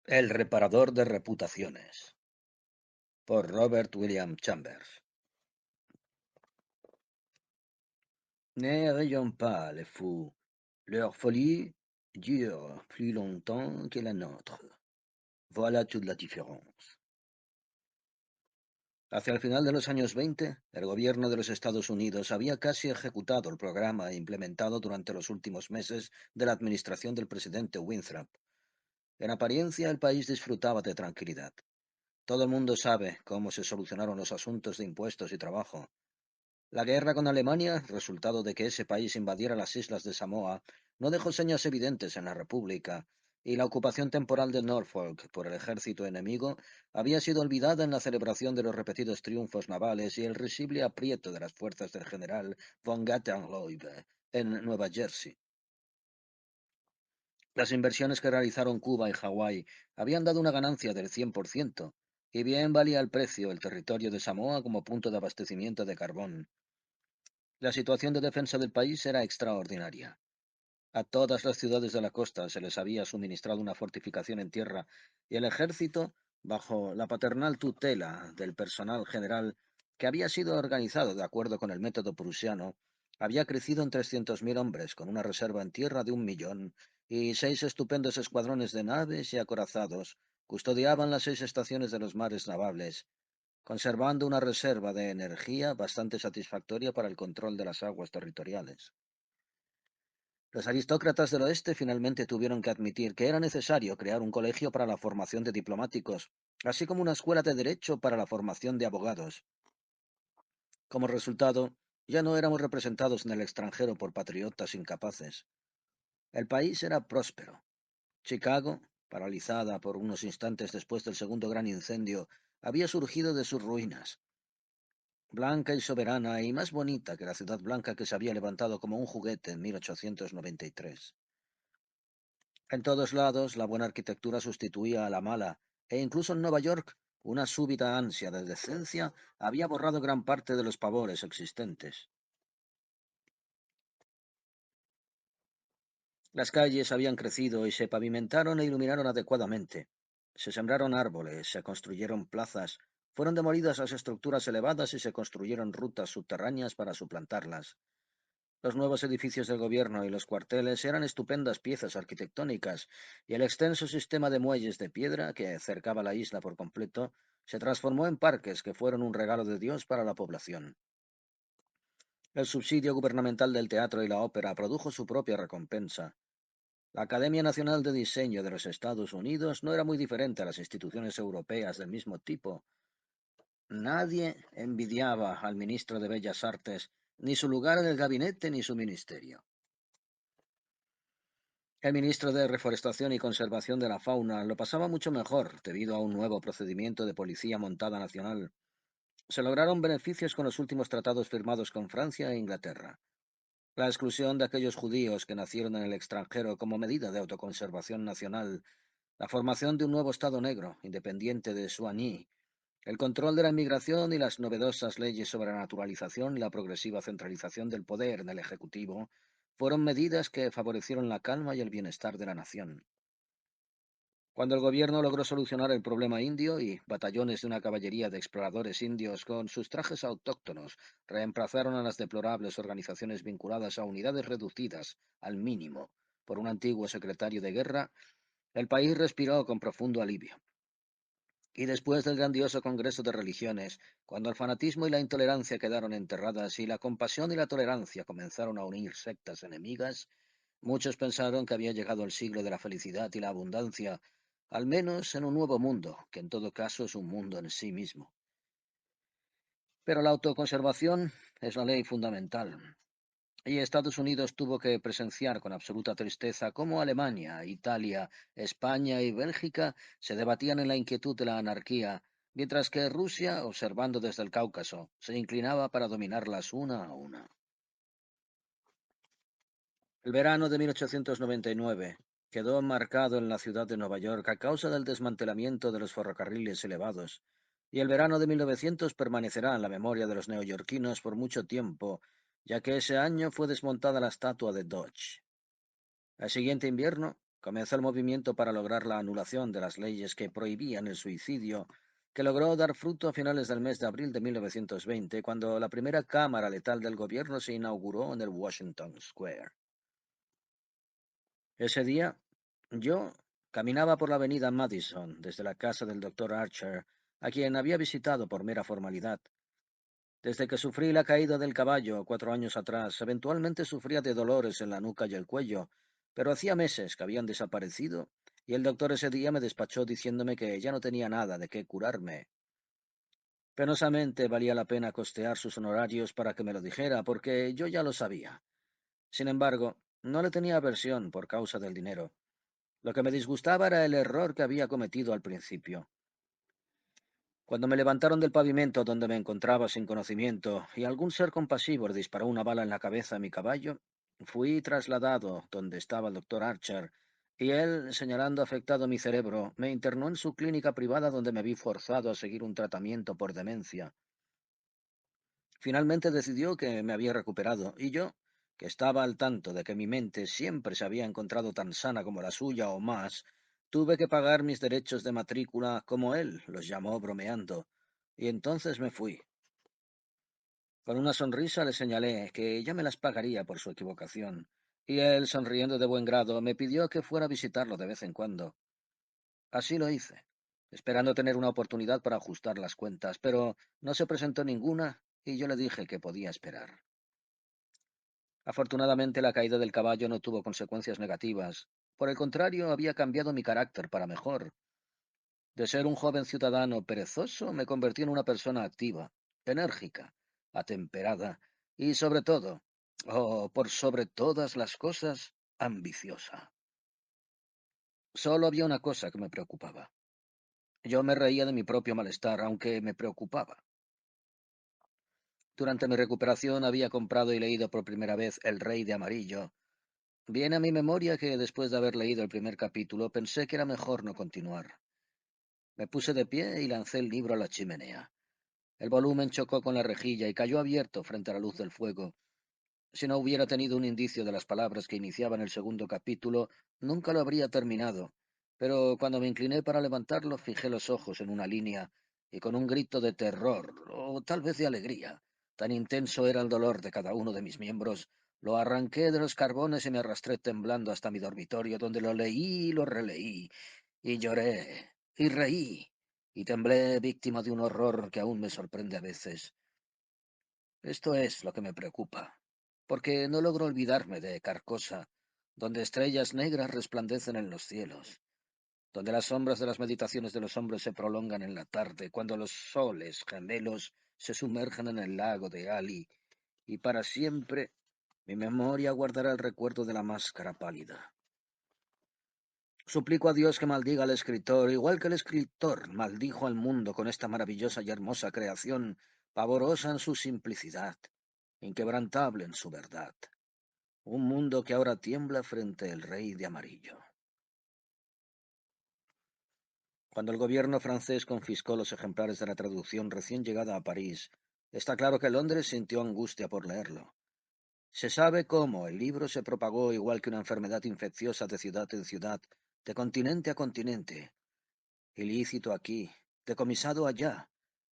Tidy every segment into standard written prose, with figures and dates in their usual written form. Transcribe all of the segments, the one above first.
El reparador de reputaciones, por Robert William Chambers. Ne rayons pas les fous. Leur folie dure plus longtemps que la nôtre. Voilà toute la différence. Hacia el final de los años 20, el gobierno de los Estados Unidos había casi ejecutado el programa implementado durante los últimos meses de la administración del presidente Winthrop. En apariencia, el país disfrutaba de tranquilidad. Todo el mundo sabe cómo se solucionaron los asuntos de impuestos y trabajo. La guerra con Alemania, resultado de que ese país invadiera las islas de Samoa, no dejó señas evidentes en la República, y la ocupación temporal de Norfolk por el ejército enemigo había sido olvidada en la celebración de los repetidos triunfos navales y el risible aprieto de las fuerzas del general von Guttenloib en Nueva Jersey. Las inversiones que realizaron Cuba y Hawái habían dado una ganancia del 100%, y bien valía el precio el territorio de Samoa como punto de abastecimiento de carbón. La situación de defensa del país era extraordinaria. A todas las ciudades de la costa se les había suministrado una fortificación en tierra y el ejército, bajo la paternal tutela del personal general, que había sido organizado de acuerdo con el método prusiano, había crecido en 300.000 hombres con una reserva en tierra de 1.000.000 y 6 estupendos escuadrones de naves y acorazados custodiaban las 6 estaciones de los mares navales, conservando una reserva de energía bastante satisfactoria para el control de las aguas territoriales. Los aristócratas del oeste finalmente tuvieron que admitir que era necesario crear un colegio para la formación de diplomáticos, así como una escuela de derecho para la formación de abogados. Como resultado, ya no éramos representados en el extranjero por patriotas incapaces. El país era próspero. Chicago, paralizada por unos instantes después del segundo gran incendio, había surgido de sus ruinas, blanca y soberana y más bonita que la ciudad blanca que se había levantado como un juguete en 1893. En todos lados, la buena arquitectura sustituía a la mala, e incluso en Nueva York, una súbita ansia de decencia había borrado gran parte de los pavores existentes. Las calles habían crecido y se pavimentaron e iluminaron adecuadamente. Se sembraron árboles, se construyeron plazas, fueron demolidas las estructuras elevadas y se construyeron rutas subterráneas para suplantarlas. Los nuevos edificios del gobierno y los cuarteles eran estupendas piezas arquitectónicas, y el extenso sistema de muelles de piedra que cercaba la isla por completo se transformó en parques que fueron un regalo de Dios para la población. El subsidio gubernamental del teatro y la ópera produjo su propia recompensa. La Academia Nacional de Diseño de los Estados Unidos no era muy diferente a las instituciones europeas del mismo tipo. Nadie envidiaba al ministro de Bellas Artes, ni su lugar en el gabinete ni su ministerio. El ministro de Reforestación y Conservación de la Fauna lo pasaba mucho mejor debido a un nuevo procedimiento de policía montada nacional. Se lograron beneficios con los últimos tratados firmados con Francia e Inglaterra. La exclusión de aquellos judíos que nacieron en el extranjero como medida de autoconservación nacional, la formación de un nuevo Estado negro, independiente de Soigny, el control de la inmigración y las novedosas leyes sobre la naturalización y la progresiva centralización del poder en el Ejecutivo fueron medidas que favorecieron la calma y el bienestar de la nación. Cuando el gobierno logró solucionar el problema indio y batallones de una caballería de exploradores indios con sus trajes autóctonos reemplazaron a las deplorables organizaciones vinculadas a unidades reducidas al mínimo por un antiguo secretario de guerra, el país respiró con profundo alivio. Y después del grandioso Congreso de Religiones, cuando el fanatismo y la intolerancia quedaron enterradas y la compasión y la tolerancia comenzaron a unir sectas enemigas, muchos pensaron que había llegado el siglo de la felicidad y la abundancia, al menos en un nuevo mundo, que en todo caso es un mundo en sí mismo. Pero la autoconservación es la ley fundamental, y Estados Unidos tuvo que presenciar con absoluta tristeza cómo Alemania, Italia, España y Bélgica se debatían en la inquietud de la anarquía, mientras que Rusia, observando desde el Cáucaso, se inclinaba para dominarlas una a una. El verano de 1899 quedó marcado en la ciudad de Nueva York a causa del desmantelamiento de los ferrocarriles elevados, y el verano de 1900 permanecerá en la memoria de los neoyorquinos por mucho tiempo, ya que ese año fue desmontada la estatua de Dodge. El siguiente invierno Comenzó el movimiento para lograr la anulación de las leyes que prohibían el suicidio, que logró dar fruto a finales del mes de abril de 1920, cuando la primera cámara letal del gobierno se inauguró en el Washington Square. Ese día, yo caminaba por la avenida Madison desde la casa del doctor Archer, a quien había visitado por mera formalidad. Desde que sufrí la caída del caballo 4 años atrás, eventualmente sufría de dolores en la nuca y el cuello, pero hacía meses que habían desaparecido, y el doctor ese día me despachó diciéndome que ya no tenía nada de qué curarme. Penosamente valía la pena costear sus honorarios para que me lo dijera, porque yo ya lo sabía. Sin embargo, no le tenía aversión por causa del dinero. Lo que me disgustaba era el error que había cometido al principio. Cuando me levantaron del pavimento donde me encontraba sin conocimiento y algún ser compasivo le disparó una bala en la cabeza a mi caballo, fui trasladado donde estaba el doctor Archer y él, señalando afectado mi cerebro, me internó en su clínica privada donde me vi forzado a seguir un tratamiento por demencia. Finalmente decidió que me había recuperado y yo, que estaba al tanto de que mi mente siempre se había encontrado tan sana como la suya o más, tuve que pagar mis derechos de matrícula como él los llamó bromeando, y entonces me fui. Con una sonrisa le señalé que ya me las pagaría por su equivocación, y él, sonriendo de buen grado, me pidió que fuera a visitarlo de vez en cuando. Así lo hice, esperando tener una oportunidad para ajustar las cuentas, pero no se presentó ninguna, y yo le dije que podía esperar. Afortunadamente, la caída del caballo no tuvo consecuencias negativas. Por el contrario, había cambiado mi carácter para mejor. De ser un joven ciudadano perezoso, me convertí en una persona activa, enérgica, atemperada y, sobre todo, por sobre todas las cosas, ambiciosa. Solo había una cosa que me preocupaba. Yo me reía de mi propio malestar, aunque me preocupaba. Durante mi recuperación había comprado y leído por primera vez El Rey de Amarillo. Viene a mi memoria que después de haber leído el primer capítulo pensé que era mejor no continuar. Me puse de pie y lancé el libro a la chimenea. El volumen chocó con la rejilla y cayó abierto frente a la luz del fuego. Si no hubiera tenido un indicio de las palabras que iniciaban el segundo capítulo, nunca lo habría terminado. Pero cuando me incliné para levantarlo, fijé los ojos en una línea y con un grito de terror, o tal vez de alegría, tan intenso era el dolor de cada uno de mis miembros, lo arranqué de los carbones y me arrastré temblando hasta mi dormitorio, donde lo leí y lo releí, y lloré, y reí, y temblé víctima de un horror que aún me sorprende a veces. Esto es lo que me preocupa, porque no logro olvidarme de Carcosa, donde estrellas negras resplandecen en los cielos, donde las sombras de las meditaciones de los hombres se prolongan en la tarde, cuando los soles gemelos se sumergen en el lago de Ali, y para siempre mi memoria guardará el recuerdo de la máscara pálida. Suplico a Dios que maldiga al escritor, igual que el escritor maldijo al mundo con esta maravillosa y hermosa creación, pavorosa en su simplicidad, inquebrantable en su verdad. Un mundo que ahora tiembla frente al rey de amarillo. Cuando el gobierno francés confiscó los ejemplares de la traducción recién llegada a París, está claro que Londres sintió angustia por leerlo. Se sabe cómo el libro se propagó igual que una enfermedad infecciosa de ciudad en ciudad, de continente a continente, ilícito aquí, decomisado allá,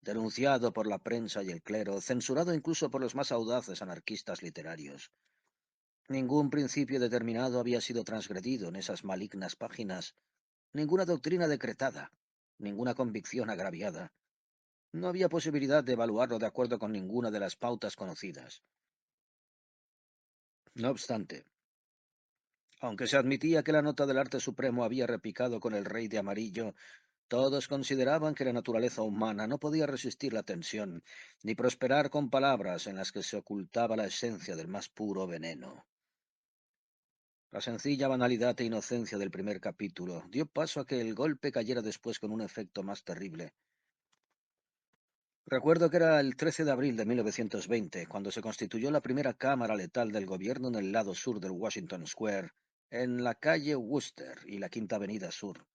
denunciado por la prensa y el clero, censurado incluso por los más audaces anarquistas literarios. Ningún principio determinado había sido transgredido en esas malignas páginas, ninguna doctrina decretada, ninguna convicción agraviada. No había posibilidad de evaluarlo de acuerdo con ninguna de las pautas conocidas. No obstante, aunque se admitía que la nota del arte supremo había repicado con el rey de amarillo, todos consideraban que la naturaleza humana no podía resistir la tensión, ni prosperar con palabras en las que se ocultaba la esencia del más puro veneno. La sencilla banalidad e inocencia del primer capítulo dio paso a que el golpe cayera después con un efecto más terrible. Recuerdo que era el 13 de abril de 1920, cuando se constituyó la primera cámara letal del gobierno en el lado sur del Washington Square, en la calle Wooster y la Quinta Avenida Sur.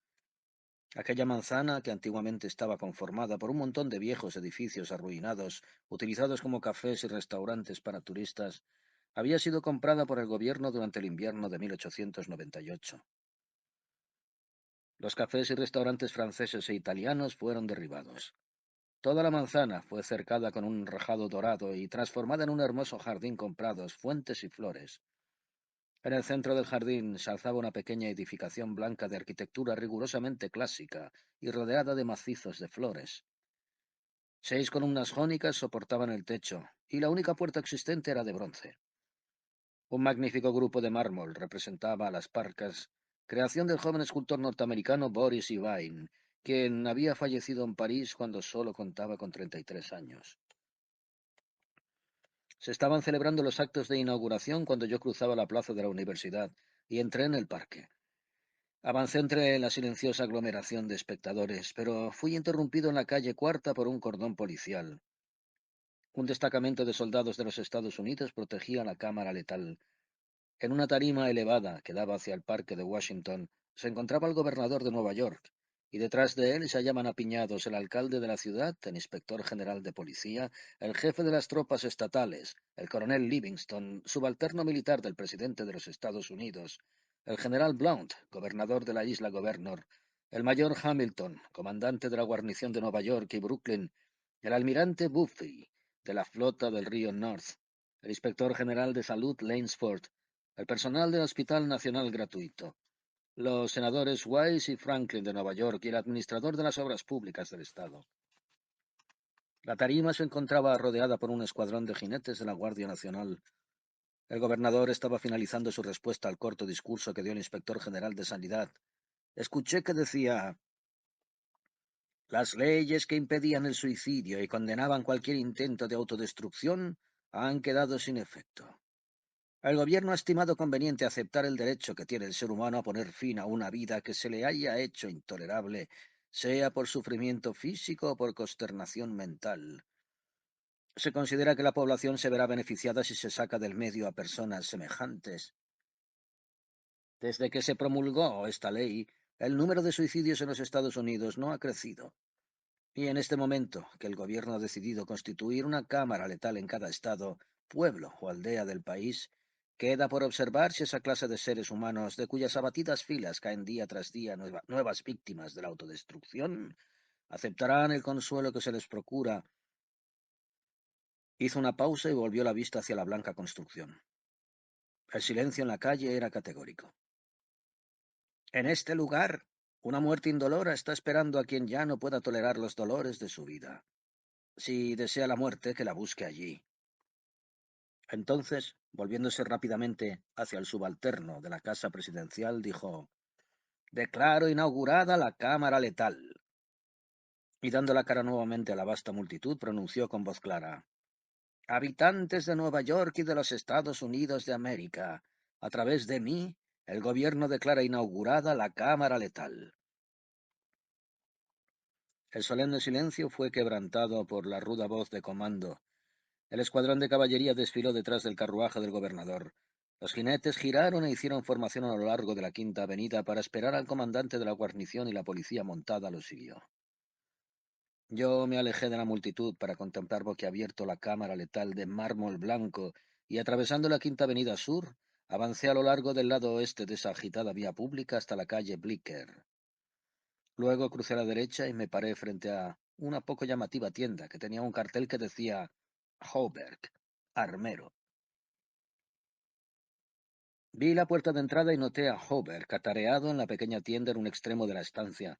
Aquella manzana, que antiguamente estaba conformada por un montón de viejos edificios arruinados, utilizados como cafés y restaurantes para turistas, había sido comprada por el gobierno durante el invierno de 1898. Los cafés y restaurantes franceses e italianos fueron derribados. Toda la manzana fue cercada con un rajado dorado y transformada en un hermoso jardín con prados, fuentes y flores. En el centro del jardín se alzaba una pequeña edificación blanca de arquitectura rigurosamente clásica y rodeada de macizos de flores. 6 columnas jónicas soportaban el techo, y la única puerta existente era de bronce. Un magnífico grupo de mármol representaba a las Parcas, creación del joven escultor norteamericano Boris Yvain, quien había fallecido en París cuando solo contaba con 33 años. Se estaban celebrando los actos de inauguración cuando yo cruzaba la plaza de la universidad y entré en el parque. Avancé entre la silenciosa aglomeración de espectadores, pero fui interrumpido en la calle Cuarta por un cordón policial. Un destacamento de soldados de los Estados Unidos protegía la cámara letal. En una tarima elevada que daba hacia el parque de Washington se encontraba el gobernador de Nueva York, y detrás de él se hallaban apiñados el alcalde de la ciudad, el inspector general de policía, el jefe de las tropas estatales, el coronel Livingston, subalterno militar del presidente de los Estados Unidos, el general Blount, gobernador de la isla Governor, el mayor Hamilton, comandante de la guarnición de Nueva York y Brooklyn, el almirante Buffy, de la flota del río North, el inspector general de salud Lanesford, el personal del Hospital Nacional Gratuito, los senadores Wise y Franklin de Nueva York y el administrador de las obras públicas del Estado. La tarima se encontraba rodeada por un escuadrón de jinetes de la Guardia Nacional. El gobernador estaba finalizando su respuesta al corto discurso que dio el inspector general de Sanidad. Escuché que decía: las leyes que impedían el suicidio y condenaban cualquier intento de autodestrucción han quedado sin efecto. El gobierno ha estimado conveniente aceptar el derecho que tiene el ser humano a poner fin a una vida que se le haya hecho intolerable, sea por sufrimiento físico o por consternación mental. Se considera que la población se verá beneficiada si se saca del medio a personas semejantes. Desde que se promulgó esta ley, el número de suicidios en los Estados Unidos no ha crecido. Y en este momento, que el gobierno ha decidido constituir una cámara letal en cada estado, pueblo o aldea del país, queda por observar si esa clase de seres humanos, de cuyas abatidas filas caen día tras día nuevas víctimas de la autodestrucción, aceptarán el consuelo que se les procura. Hizo una pausa y volvió la vista hacia la blanca construcción. El silencio en la calle era categórico. En este lugar, una muerte indolora está esperando a quien ya no pueda tolerar los dolores de su vida. Si desea la muerte, que la busque allí. Entonces, volviéndose rápidamente hacia el subalterno de la casa presidencial, dijo: declaro inaugurada la cámara letal. Y dando la cara nuevamente a la vasta multitud, pronunció con voz clara: habitantes de Nueva York y de los Estados Unidos de América, a través de mí, el gobierno declara inaugurada la cámara letal. El solemne silencio fue quebrantado por la ruda voz de comando. El escuadrón de caballería desfiló detrás del carruaje del gobernador. Los jinetes giraron e hicieron formación a lo largo de la Quinta Avenida para esperar al comandante de la guarnición, y la policía montada lo siguió. Yo me alejé de la multitud para contemplar boquiabierto la cámara letal de mármol blanco y, atravesando la Quinta Avenida Sur, avancé a lo largo del lado oeste de esa agitada vía pública hasta la calle Blicker. Luego crucé a la derecha y me paré frente a una poco llamativa tienda que tenía un cartel que decía Hauberg, armero. Vi la puerta de entrada y noté a Hauberg atareado en la pequeña tienda en un extremo de la estancia.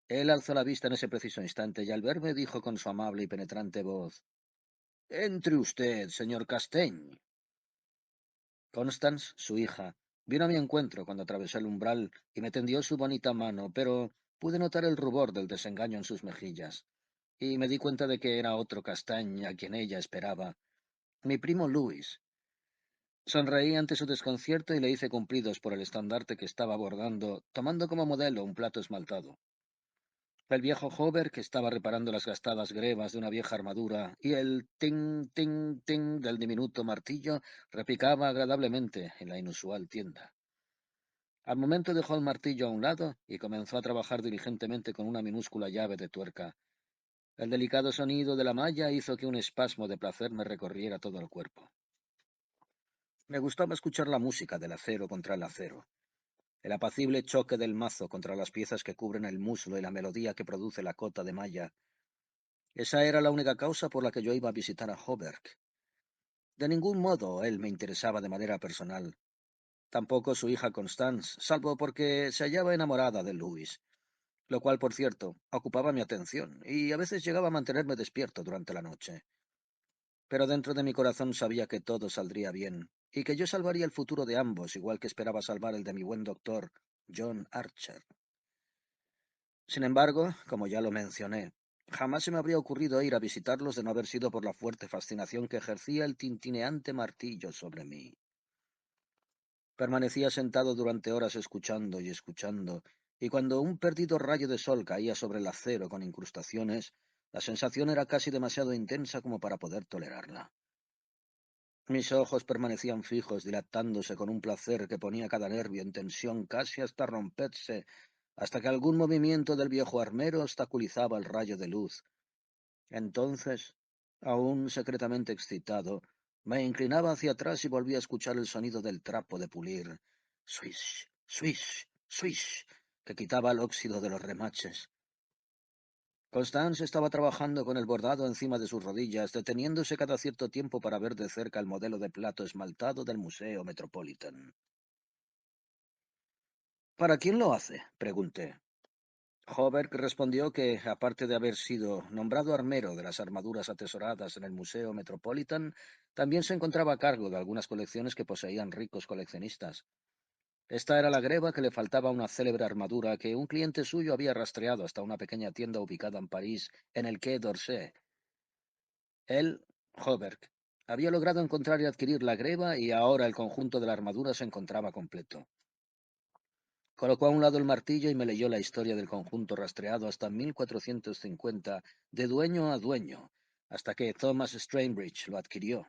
Él alzó la vista en ese preciso instante y al verme dijo con su amable y penetrante voz: entre usted, señor Castaigne. Constance, su hija, vino a mi encuentro cuando atravesé el umbral y me tendió su bonita mano, pero pude notar el rubor del desengaño en sus mejillas, y me di cuenta de que era otro Castaigne a quien ella esperaba, mi primo Louis. Sonreí ante su desconcierto y le hice cumplidos por el estandarte que estaba bordando, tomando como modelo un plato esmaltado. El viejo Hover, que estaba reparando las gastadas grebas de una vieja armadura, y el ting, ting, ting del diminuto martillo repicaba agradablemente en la inusual tienda. Al momento dejó el martillo a un lado y comenzó a trabajar diligentemente con una minúscula llave de tuerca. El delicado sonido de la malla hizo que un espasmo de placer me recorriera todo el cuerpo. Me gustaba escuchar la música del acero contra el acero. el apacible choque del mazo contra las piezas que cubren el muslo y la melodía que produce la cota de malla. Esa era la única causa por la que yo iba a visitar a Hoberg. De ningún modo él me interesaba de manera personal, tampoco su hija Constance, salvo porque se hallaba enamorada de Louis, lo cual, por cierto, ocupaba mi atención y a veces llegaba a mantenerme despierto durante la noche. Pero dentro de mi corazón sabía que todo saldría bien y que yo salvaría el futuro de ambos, igual que esperaba salvar el de mi buen doctor, John Archer. Sin embargo, como ya lo mencioné, jamás se me habría ocurrido ir a visitarlos de no haber sido por la fuerte fascinación que ejercía el tintineante martillo sobre mí. Permanecía sentado durante horas escuchando y escuchando, y cuando un perdido rayo de sol caía sobre el acero con incrustaciones, la sensación era casi demasiado intensa como para poder tolerarla. Mis ojos permanecían fijos, dilatándose con un placer que ponía cada nervio en tensión casi hasta romperse, hasta que algún movimiento del viejo armero obstaculizaba el rayo de luz. Entonces, aún secretamente excitado, me inclinaba hacia atrás y volvía a escuchar el sonido del trapo de pulir, swish, swish, swish, que quitaba el óxido de los remaches. Constance estaba trabajando con el bordado encima de sus rodillas, deteniéndose cada cierto tiempo para ver de cerca el modelo de plato esmaltado del Museo Metropolitan. ¿Para quién lo hace?, pregunté. Hoberg respondió que, aparte de haber sido nombrado armero de las armaduras atesoradas en el Museo Metropolitan, también se encontraba a cargo de algunas colecciones que poseían ricos coleccionistas. Esta era la greba que le faltaba a una célebre armadura que un cliente suyo había rastreado hasta una pequeña tienda ubicada en París, en el Quai d'Orsay. Él, Hoberg, había logrado encontrar y adquirir la greba y ahora el conjunto de la armadura se encontraba completo. Colocó a un lado el martillo y me leyó la historia del conjunto rastreado hasta 1450, de dueño a dueño, hasta que Thomas Strainbridge lo adquirió.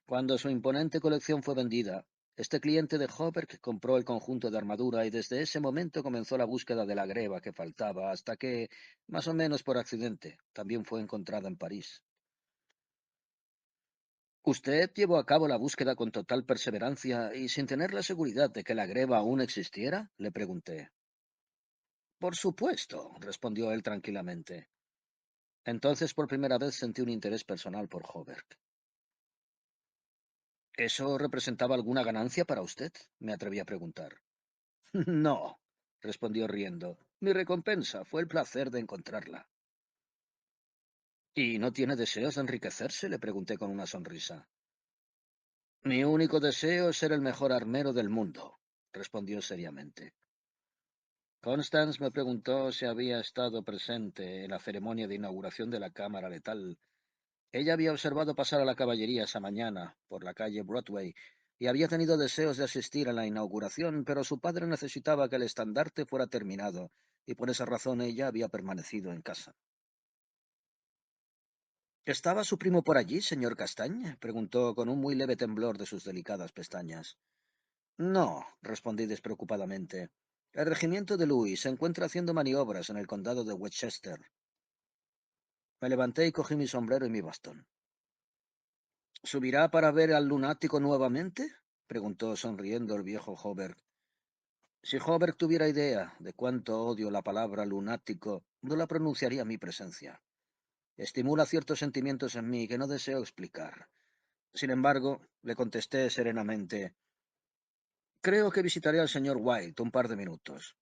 Cuando su imponente colección fue vendida, este cliente de Hoberg compró el conjunto de armadura y desde ese momento comenzó la búsqueda de la greba que faltaba, hasta que, más o menos por accidente, también fue encontrada en París. ¿Usted llevó a cabo la búsqueda con total perseverancia y sin tener la seguridad de que la greba aún existiera?, le pregunté. Por supuesto, respondió él tranquilamente. Entonces por primera vez sentí un interés personal por Hoberg. ¿Eso representaba alguna ganancia para usted?, me atreví a preguntar. No, respondió riendo. Mi recompensa fue el placer de encontrarla. ¿Y no tiene deseos de enriquecerse?, le pregunté con una sonrisa. Mi único deseo es ser el mejor armero del mundo, respondió seriamente. Constance me preguntó si había estado presente en la ceremonia de inauguración de la cámara letal. Ella había observado pasar a la caballería esa mañana por la calle Broadway y había tenido deseos de asistir a la inauguración, pero su padre necesitaba que el estandarte fuera terminado, y por esa razón ella había permanecido en casa. ¿Estaba su primo por allí, señor Castañe?, preguntó con un muy leve temblor de sus delicadas pestañas. No, respondí despreocupadamente. El regimiento de Louis se encuentra haciendo maniobras en el condado de Westchester. Me levanté y cogí mi sombrero y mi bastón. ¿Subirá para ver al lunático nuevamente?, preguntó sonriendo el viejo Hoberg. Si Hoberg tuviera idea de cuánto odio la palabra lunático, no la pronunciaría en mi presencia. Estimula ciertos sentimientos en mí que no deseo explicar. Sin embargo, le contesté serenamente, creo que visitaré al señor White un par de minutos.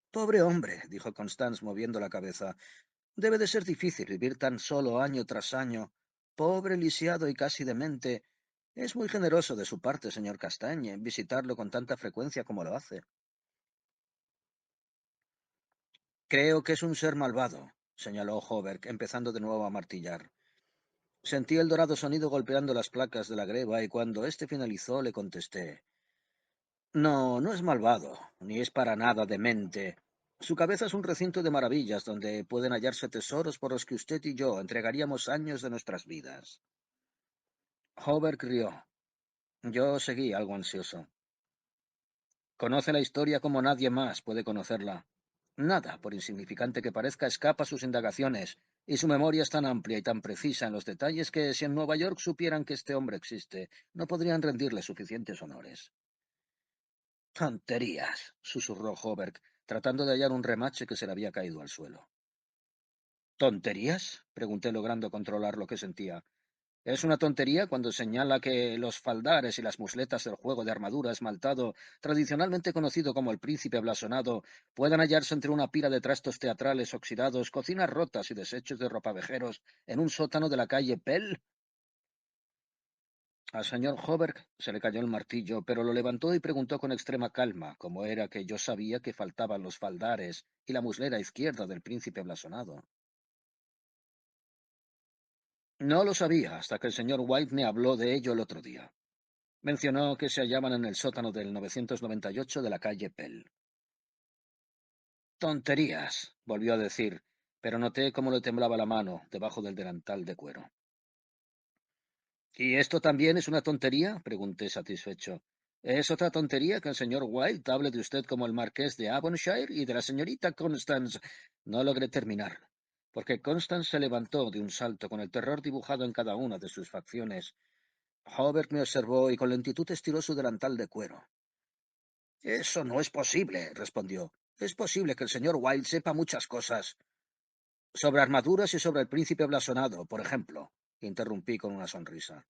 Pobre hombre, dijo Constance moviendo la cabeza. Debe de ser difícil vivir tan solo año tras año. Pobre, lisiado y casi demente. Es muy generoso de su parte, señor Castañe, visitarlo con tanta frecuencia como lo hace. Creo que es un ser malvado, señaló Hoberg, empezando de nuevo a martillar. Sentí el dorado sonido golpeando las placas de la greba y cuando éste finalizó le contesté. No, no es malvado, ni es para nada demente. Su cabeza es un recinto de maravillas donde pueden hallarse tesoros por los que usted y yo entregaríamos años de nuestras vidas. Hoberg rió. Yo seguí algo ansioso. Conoce la historia como nadie más puede conocerla. Nada, por insignificante que parezca, escapa a sus indagaciones, y su memoria es tan amplia y tan precisa en los detalles que si en Nueva York supieran que este hombre existe, no podrían rendirle suficientes honores. Tonterías, susurró Hoberg, tratando de hallar un remache que se le había caído al suelo. ¿Tonterías? Pregunté logrando controlar lo que sentía. Es una tontería cuando señala que los faldares y las musletas del juego de armadura esmaltado, tradicionalmente conocido como el príncipe blasonado, puedan hallarse entre una pila de trastos teatrales oxidados, cocinas rotas y desechos de ropavejeros en un sótano de la calle Pell. Al señor Hoberg se le cayó el martillo, pero lo levantó y preguntó con extrema calma cómo era que yo sabía que faltaban los faldares y la muslera izquierda del príncipe blasonado. No lo sabía hasta que el señor White me habló de ello el otro día. Mencionó que se hallaban en el sótano del 998 de la calle Pell. Tonterías, volvió a decir, pero noté cómo le temblaba la mano debajo del delantal de cuero. ¿Y esto también es una tontería? Pregunté satisfecho. ¿Es otra tontería que el señor White hable de usted como el marqués de Avonshire y de la señorita Constance? No logré terminar, porque Constance se levantó de un salto con el terror dibujado en cada una de sus facciones. Hobart me observó y con lentitud estiró su delantal de cuero. Eso no es posible, respondió. Es posible que el señor Wilde sepa muchas cosas. Sobre armaduras y sobre el príncipe blasonado, por ejemplo, interrumpí con una sonrisa.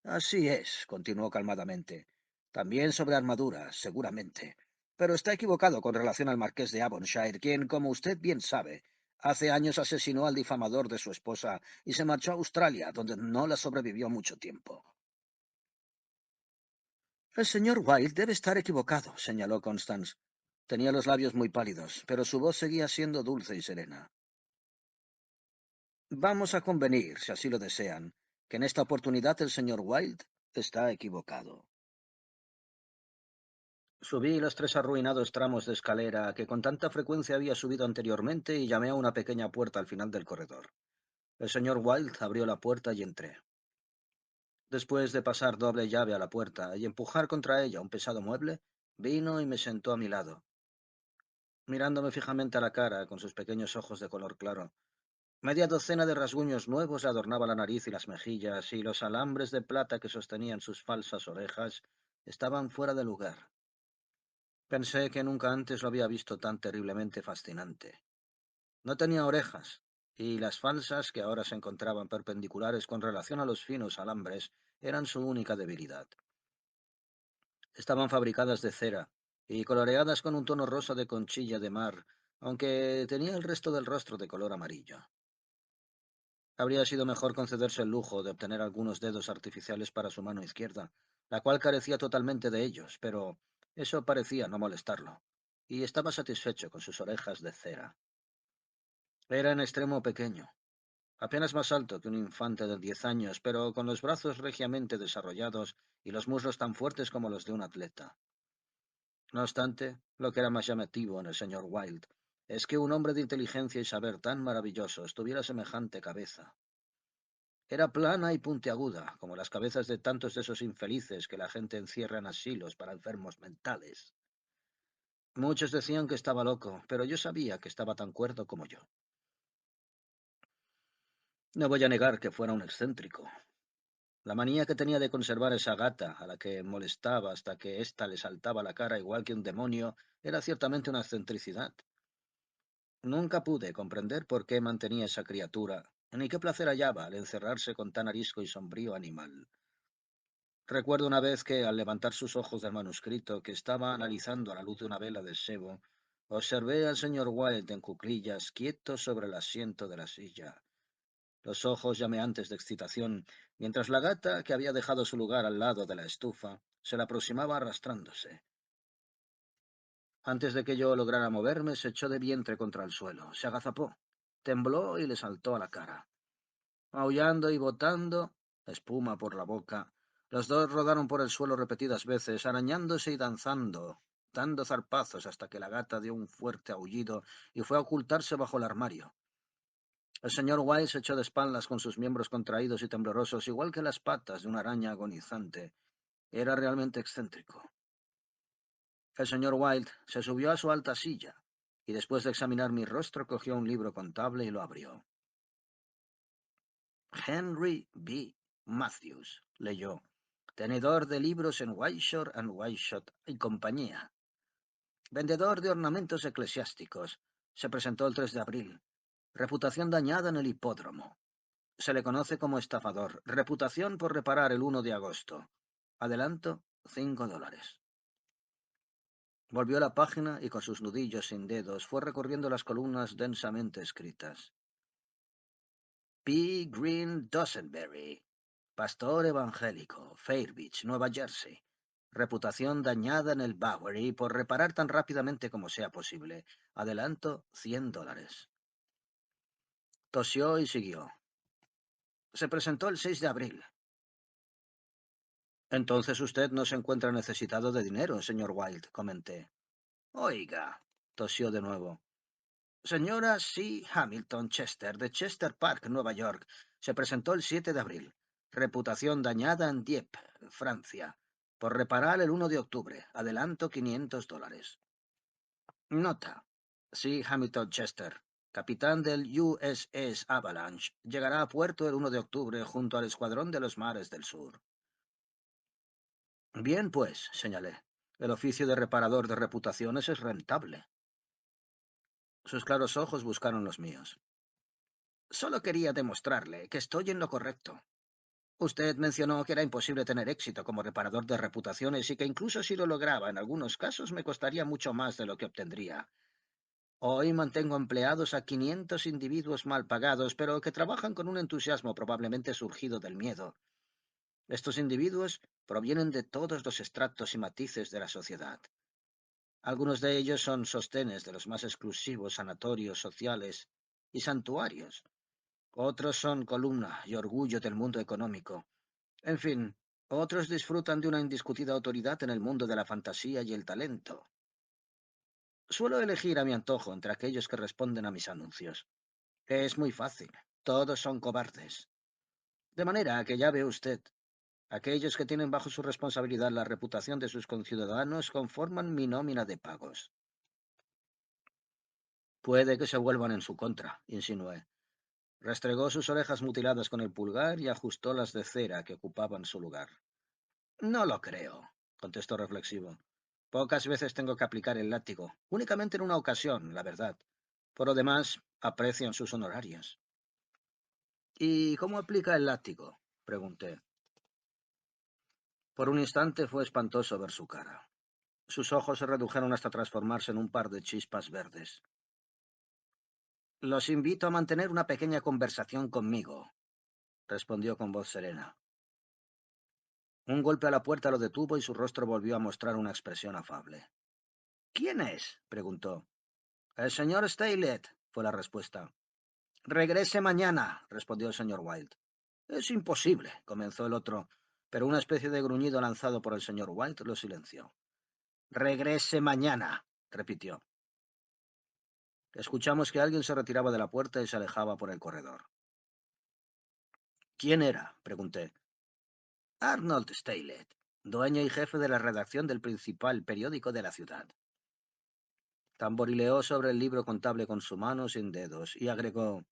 Así es, continuó calmadamente. También sobre armaduras, seguramente. Pero está equivocado con relación al marqués de Avonshire, quien, como usted bien sabe, hace años asesinó al difamador de su esposa y se marchó a Australia, donde no la sobrevivió mucho tiempo. El señor Wilde debe estar equivocado, señaló Constance. Tenía los labios muy pálidos, pero su voz seguía siendo dulce y serena. Vamos a convenir, si así lo desean, que en esta oportunidad el señor Wilde está equivocado. Subí los tres arruinados tramos de escalera que con tanta frecuencia había subido anteriormente y llamé a una pequeña puerta al final del corredor. El señor Wilde abrió la puerta y entré. Después de pasar doble llave a la puerta y empujar contra ella un pesado mueble, vino y me sentó a mi lado, mirándome fijamente a la cara con sus pequeños ojos de color claro. Media docena de rasguños nuevos adornaba la nariz y las mejillas, y los alambres de plata que sostenían sus falsas orejas estaban fuera de lugar. Pensé que nunca antes lo había visto tan terriblemente fascinante. No tenía orejas, y las falsas, que ahora se encontraban perpendiculares con relación a los finos alambres, eran su única debilidad. Estaban fabricadas de cera y coloreadas con un tono rosa de conchilla de mar, aunque tenía el resto del rostro de color amarillo. Habría sido mejor concederse el lujo de obtener algunos dedos artificiales para su mano izquierda, la cual carecía totalmente de ellos, pero eso parecía no molestarlo, y estaba satisfecho con sus orejas de cera. Era en extremo pequeño, apenas más alto que un infante de 10 años, pero con los brazos regiamente desarrollados y los muslos tan fuertes como los de un atleta. No obstante, lo que era más llamativo en el señor Wilde es que un hombre de inteligencia y saber tan maravillosos tuviera semejante cabeza. Era plana y puntiaguda, como las cabezas de tantos de esos infelices que la gente encierra en asilos para enfermos mentales. Muchos decían que estaba loco, pero yo sabía que estaba tan cuerdo como yo. No voy a negar que fuera un excéntrico. La manía que tenía de conservar esa gata, a la que molestaba hasta que ésta le saltaba la cara igual que un demonio, era ciertamente una excentricidad. Nunca pude comprender por qué mantenía esa criatura, ni qué placer hallaba al encerrarse con tan arisco y sombrío animal. Recuerdo una vez que, al levantar sus ojos del manuscrito que estaba analizando a la luz de una vela de sebo, observé al señor Wilde en cuclillas, quieto sobre el asiento de la silla, los ojos llameantes de excitación, mientras la gata, que había dejado su lugar al lado de la estufa, se le aproximaba arrastrándose. Antes de que yo lograra moverme, se echó de vientre contra el suelo, se agazapó, tembló y le saltó a la cara. Aullando y botando espuma por la boca, los dos rodaron por el suelo repetidas veces, arañándose y danzando, dando zarpazos hasta que la gata dio un fuerte aullido y fue a ocultarse bajo el armario. El señor Wilde se echó de espaldas con sus miembros contraídos y temblorosos, igual que las patas de una araña agonizante. Era realmente excéntrico. El señor Wilde se subió a su alta silla y después de examinar mi rostro cogió un libro contable y lo abrió. Henry B. Matthews, leyó. Tenedor de libros en Whiteshore and Whiteshot y compañía. Vendedor de ornamentos eclesiásticos. Se presentó el 3 de abril. Reputación dañada en el hipódromo. Se le conoce como estafador. Reputación por reparar el 1 de agosto. Adelanto, $5. Volvió a la página y con sus nudillos sin dedos fue recorriendo las columnas densamente escritas. P. Green Dosenberry, pastor evangélico, Fairbeach, Nueva Jersey. Reputación dañada en el Bowery por reparar tan rápidamente como sea posible. Adelanto, $100. Tosió y siguió. Se presentó el 6 de abril. Entonces usted no se encuentra necesitado de dinero, señor Wilde, comenté. Oiga, tosió de nuevo. Señora C. Hamilton Chester, de Chester Park, Nueva York, se presentó el 7 de abril. Reputación dañada en Dieppe, Francia, por reparar el 1 de octubre. Adelanto, $500. Nota. C. Hamilton Chester, capitán del USS Avalanche, llegará a puerto el 1 de octubre junto al Escuadrón de los Mares del Sur. Bien, pues, señalé. El oficio de reparador de reputaciones es rentable. Sus claros ojos buscaron los míos. Solo quería demostrarle que estoy en lo correcto. Usted mencionó que era imposible tener éxito como reparador de reputaciones y que incluso si lo lograba, en algunos casos me costaría mucho más de lo que obtendría. Hoy mantengo empleados a 500 individuos mal pagados, pero que trabajan con un entusiasmo probablemente surgido del miedo. Estos individuos provienen de todos los estratos y matices de la sociedad. Algunos de ellos son sostenes de los más exclusivos sanatorios sociales y santuarios. Otros son columna y orgullo del mundo económico. En fin, otros disfrutan de una indiscutida autoridad en el mundo de la fantasía y el talento. Suelo elegir a mi antojo entre aquellos que responden a mis anuncios. Es muy fácil. Todos son cobardes. De manera que ya ve usted, aquellos que tienen bajo su responsabilidad la reputación de sus conciudadanos conforman mi nómina de pagos. Puede que se vuelvan en su contra, insinué. Restregó sus orejas mutiladas con el pulgar y ajustó las de cera que ocupaban su lugar. No lo creo, contestó reflexivo. Pocas veces tengo que aplicar el látigo, únicamente en una ocasión, la verdad. Por lo demás, aprecian sus honorarios. ¿Y cómo aplica el látigo? Pregunté. Por un instante fue espantoso ver su cara. Sus ojos se redujeron hasta transformarse en un par de chispas verdes. Los invito a mantener una pequeña conversación conmigo, respondió con voz serena. Un golpe a la puerta lo detuvo y su rostro volvió a mostrar una expresión afable. ¿Quién es? Preguntó. El señor Steyleth, fue la respuesta. Regrese mañana, respondió el señor Wilde. Es imposible, comenzó el otro, pero una especie de gruñido lanzado por el señor Wilde lo silenció. Regrese mañana, repitió. Escuchamos que alguien se retiraba de la puerta y se alejaba por el corredor. ¿Quién era? Pregunté. Arnold Steyleth, dueño y jefe de la redacción del principal periódico de la ciudad. Tamborileó sobre el libro contable con su mano sin dedos y agregó: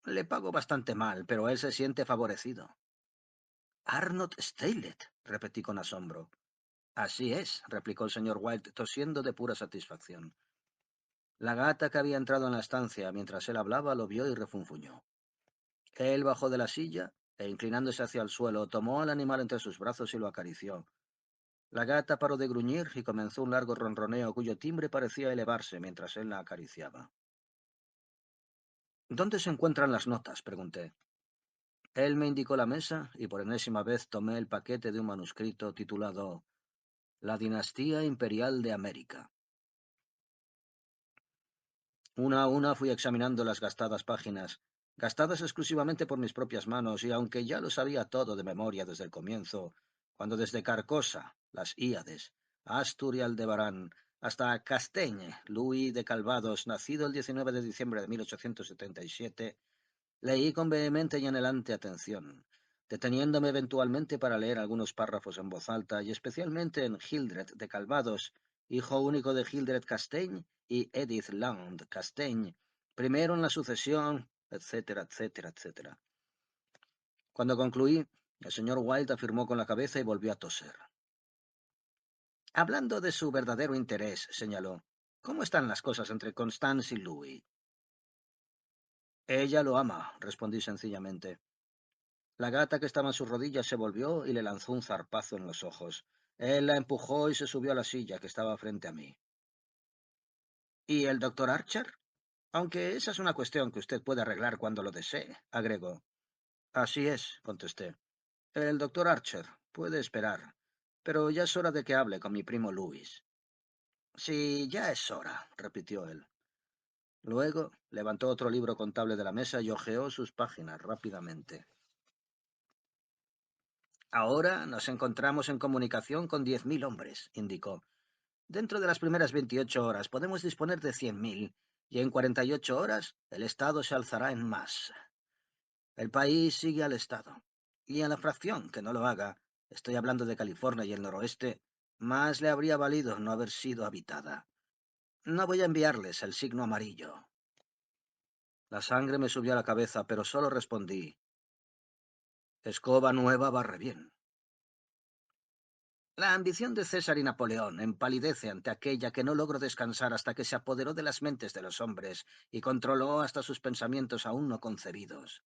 Le pago bastante mal, pero él se siente favorecido. Arnold Steyleth, repetí con asombro. Así es, replicó el señor Wilde, tosiendo de pura satisfacción. La gata que había entrado en la estancia mientras él hablaba lo vio y refunfuñó. Él bajó de la silla e, inclinándose hacia el suelo, tomó al animal entre sus brazos y lo acarició. La gata paró de gruñir y comenzó un largo ronroneo cuyo timbre parecía elevarse mientras él la acariciaba. ¿Dónde se encuentran las notas? Pregunté. Él me indicó la mesa y por enésima vez tomé el paquete de un manuscrito titulado La dinastía imperial de América. Una a una fui examinando las gastadas páginas, gastadas exclusivamente por mis propias manos, y aunque ya lo sabía todo de memoria desde el comienzo, cuando desde Carcosa, las Íades, Astur y Aldebarán, hasta Castaigne, Louis de Calvados, nacido el 19 de diciembre de 1877, leí con vehemente y anhelante atención, deteniéndome eventualmente para leer algunos párrafos en voz alta y especialmente en Hildred de Calvados, hijo único de Hildred Castaigne y Edith Land Castaigne, primero en la sucesión, etcétera, etcétera, etcétera. Cuando concluí, El señor Wilde afirmó con la cabeza y volvió a toser. Hablando de su verdadero interés, señaló, ¿cómo están las cosas entre Constance y Louis? Ella lo ama, respondí sencillamente. La gata que estaba en sus rodillas se volvió y le lanzó un zarpazo en los ojos. Él la empujó y se subió a la silla que estaba frente a mí. ¿Y el doctor Archer? Aunque esa es una cuestión que usted puede arreglar cuando lo desee, agregó. Así es, contesté. El doctor Archer puede esperar, pero ya es hora de que hable con mi primo Louis. Sí, ya es hora, repitió él. Luego levantó otro libro contable de la mesa y hojeó sus páginas rápidamente. Ahora nos encontramos en comunicación con 10.000 hombres, indicó. Dentro de las primeras 28 horas podemos disponer de 100.000 y en 48 horas el Estado se alzará en masa. El país sigue al Estado. Y a la fracción que no lo haga, estoy hablando de California y el noroeste, más le habría valido no haber sido habitada. No voy a enviarles el signo amarillo. La sangre me subió a la cabeza, pero solo respondí, escoba nueva barre bien. La ambición de César y Napoleón empalidece ante aquella que no logró descansar hasta que se apoderó de las mentes de los hombres y controló hasta sus pensamientos aún no concebidos,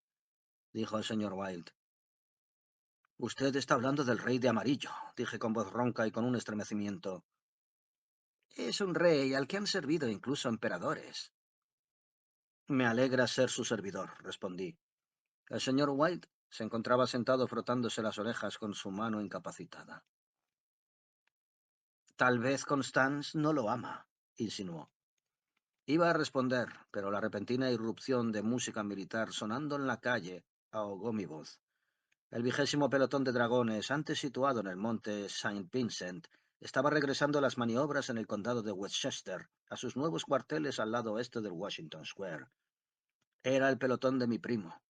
dijo el señor Wilde. Usted está hablando del rey de amarillo, dije con voz ronca y con un estremecimiento. Es un rey al que han servido incluso emperadores. Me alegra ser su servidor, respondí. El señor Wilde se encontraba sentado frotándose las orejas con su mano incapacitada. Tal vez Constance no lo ama, insinuó. Iba a responder, pero la repentina irrupción de música militar sonando en la calle ahogó mi voz. El 20º pelotón de dragones, antes situado en el monte Saint Vincent, estaba regresando a las maniobras en el condado de Westchester, a sus nuevos cuarteles al lado oeste del Washington Square. Era el pelotón de mi primo.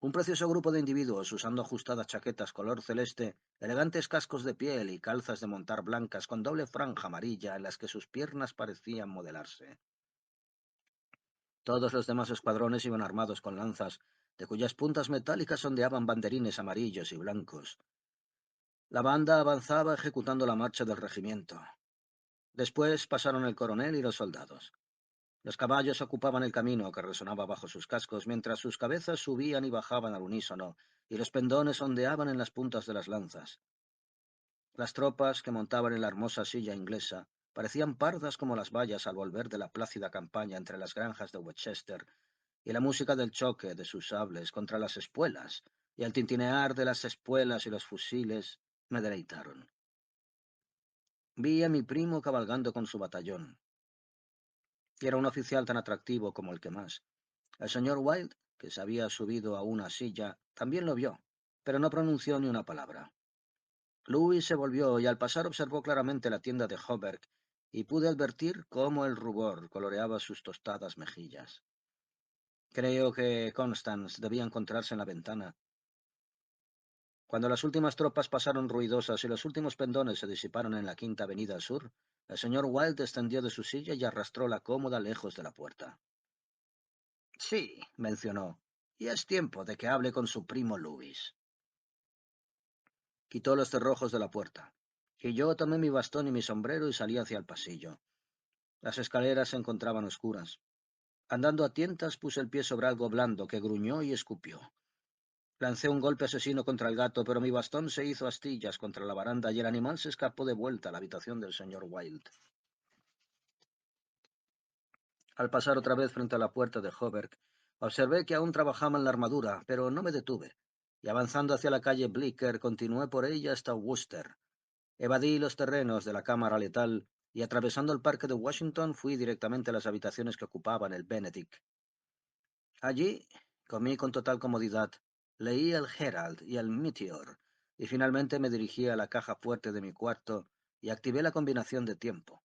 Un precioso grupo de individuos usando ajustadas chaquetas color celeste, elegantes cascos de piel y calzas de montar blancas con doble franja amarilla en las que sus piernas parecían modelarse. Todos los demás escuadrones iban armados con lanzas, de cuyas puntas metálicas ondeaban banderines amarillos y blancos. La banda avanzaba ejecutando la marcha del regimiento. Después pasaron el coronel y los soldados. Los caballos ocupaban el camino que resonaba bajo sus cascos, mientras sus cabezas subían y bajaban al unísono, y los pendones ondeaban en las puntas de las lanzas. Las tropas que montaban en la hermosa silla inglesa parecían pardas como las bayas al volver de la plácida campaña entre las granjas de Winchester, y la música del choque de sus sables contra las espuelas y el tintinear de las espuelas y los fusiles me deleitaron. Vi a mi primo cabalgando con su batallón, y era un oficial tan atractivo como el que más. El señor Wilde, que se había subido a una silla, también lo vio, pero no pronunció ni una palabra. Louis se volvió y al pasar observó claramente la tienda de Hoberg y pude advertir cómo el rubor coloreaba sus tostadas mejillas. Creo que Constance debía encontrarse en la ventana. Cuando las últimas tropas pasaron ruidosas y los últimos pendones se disiparon en la Quinta Avenida Sur, el señor Wilde descendió de su silla y arrastró la cómoda lejos de la puerta. Sí, mencionó, y es tiempo de que hable con su primo Louis. Quitó los cerrojos de la puerta, y yo tomé mi bastón y mi sombrero y salí hacia el pasillo. Las escaleras se encontraban oscuras. Andando a tientas puse el pie sobre algo blando que gruñó y escupió. Lancé un golpe asesino contra el gato, pero mi bastón se hizo astillas contra la baranda y el animal se escapó de vuelta a la habitación del señor Wilde. Al pasar otra vez frente a la puerta de Hoberg, observé que aún trabajaba en la armadura, pero no me detuve, y avanzando hacia la calle Bleecker continué por ella hasta Worcester. Evadí los terrenos de la cámara letal y atravesando el parque de Washington fui directamente a las habitaciones que ocupaban el Benedict. Allí comí con total comodidad, leí el Herald y el Meteor, y finalmente me dirigí a la caja fuerte de mi cuarto y activé la combinación de tiempo.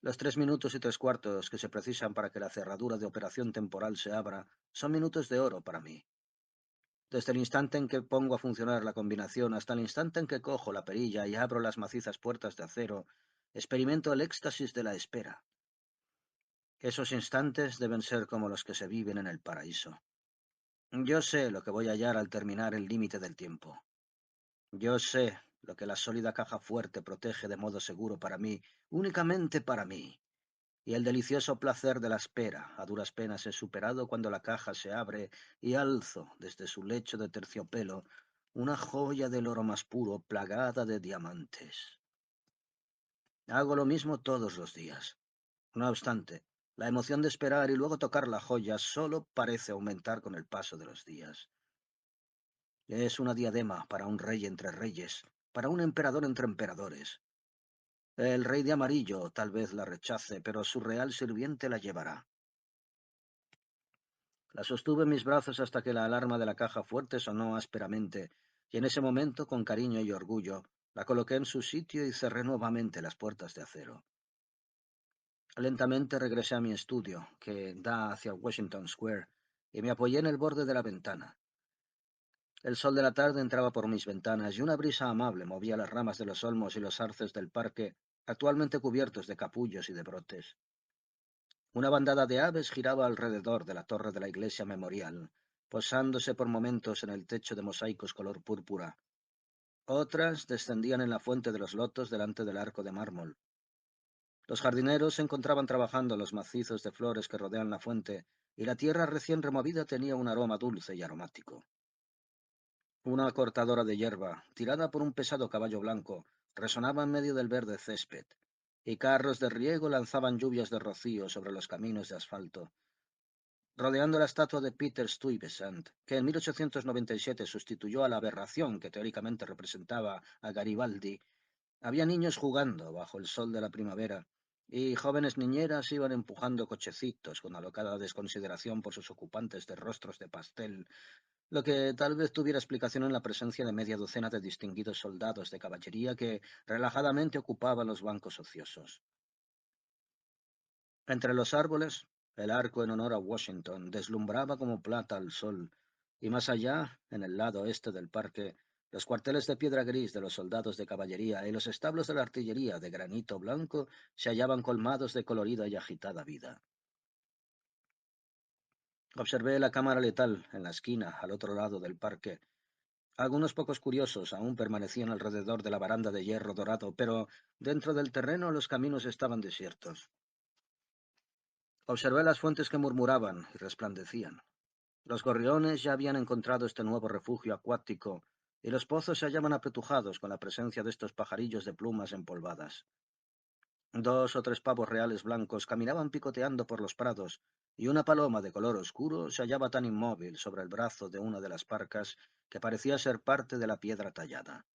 Los 3 minutos y 3/4 que se precisan para que la cerradura de operación temporal se abra son minutos de oro para mí. Desde el instante en que pongo a funcionar la combinación hasta el instante en que cojo la perilla y abro las macizas puertas de acero, experimento el éxtasis de la espera. Esos instantes deben ser como los que se viven en el paraíso. Yo sé lo que voy a hallar al terminar el límite del tiempo. Yo sé lo que la sólida caja fuerte protege de modo seguro para mí, únicamente para mí. Y el delicioso placer de la espera a duras penas es superado cuando la caja se abre y alzo desde su lecho de terciopelo una joya del oro más puro plagada de diamantes. Hago lo mismo todos los días. No obstante, la emoción de esperar y luego tocar la joya solo parece aumentar con el paso de los días. Es una diadema para un rey entre reyes, para un emperador entre emperadores. El rey de amarillo tal vez la rechace, pero su real sirviente la llevará. La sostuve en mis brazos hasta que la alarma de la caja fuerte sonó ásperamente, y en ese momento, con cariño y orgullo, la coloqué en su sitio y cerré nuevamente las puertas de acero. Lentamente regresé a mi estudio, que da hacia Washington Square, y me apoyé en el borde de la ventana. El sol de la tarde entraba por mis ventanas y una brisa amable movía las ramas de los olmos y los arces del parque, actualmente cubiertos de capullos y de brotes. Una bandada de aves giraba alrededor de la torre de la iglesia memorial, posándose por momentos en el techo de mosaicos color púrpura. Otras descendían en la fuente de los lotos delante del arco de mármol. Los jardineros se encontraban trabajando en los macizos de flores que rodean la fuente, y la tierra recién removida tenía un aroma dulce y aromático. Una cortadora de hierba, tirada por un pesado caballo blanco, resonaba en medio del verde césped, y carros de riego lanzaban lluvias de rocío sobre los caminos de asfalto. Rodeando la estatua de Peter Stuyvesant, que en 1897 sustituyó a la aberración que teóricamente representaba a Garibaldi, había niños jugando bajo el sol de la primavera, y jóvenes niñeras iban empujando cochecitos con alocada desconsideración por sus ocupantes de rostros de pastel, lo que tal vez tuviera explicación en la presencia de media docena de distinguidos soldados de caballería que relajadamente ocupaban los bancos ociosos. Entre los árboles, el arco en honor a Washington deslumbraba como plata al sol, y más allá, en el lado este del parque, los cuarteles de piedra gris de los soldados de caballería y los establos de la artillería de granito blanco se hallaban colmados de colorida y agitada vida. Observé la cámara letal en la esquina, al otro lado del parque. Algunos pocos curiosos aún permanecían alrededor de la baranda de hierro dorado, pero dentro del terreno los caminos estaban desiertos. Observé las fuentes que murmuraban y resplandecían. Los gorriones ya habían encontrado este nuevo refugio acuático, y los pozos se hallaban apretujados con la presencia de estos pajarillos de plumas empolvadas. Dos o tres pavos reales blancos caminaban picoteando por los prados, y una paloma de color oscuro se hallaba tan inmóvil sobre el brazo de una de las parcas que parecía ser parte de la piedra tallada.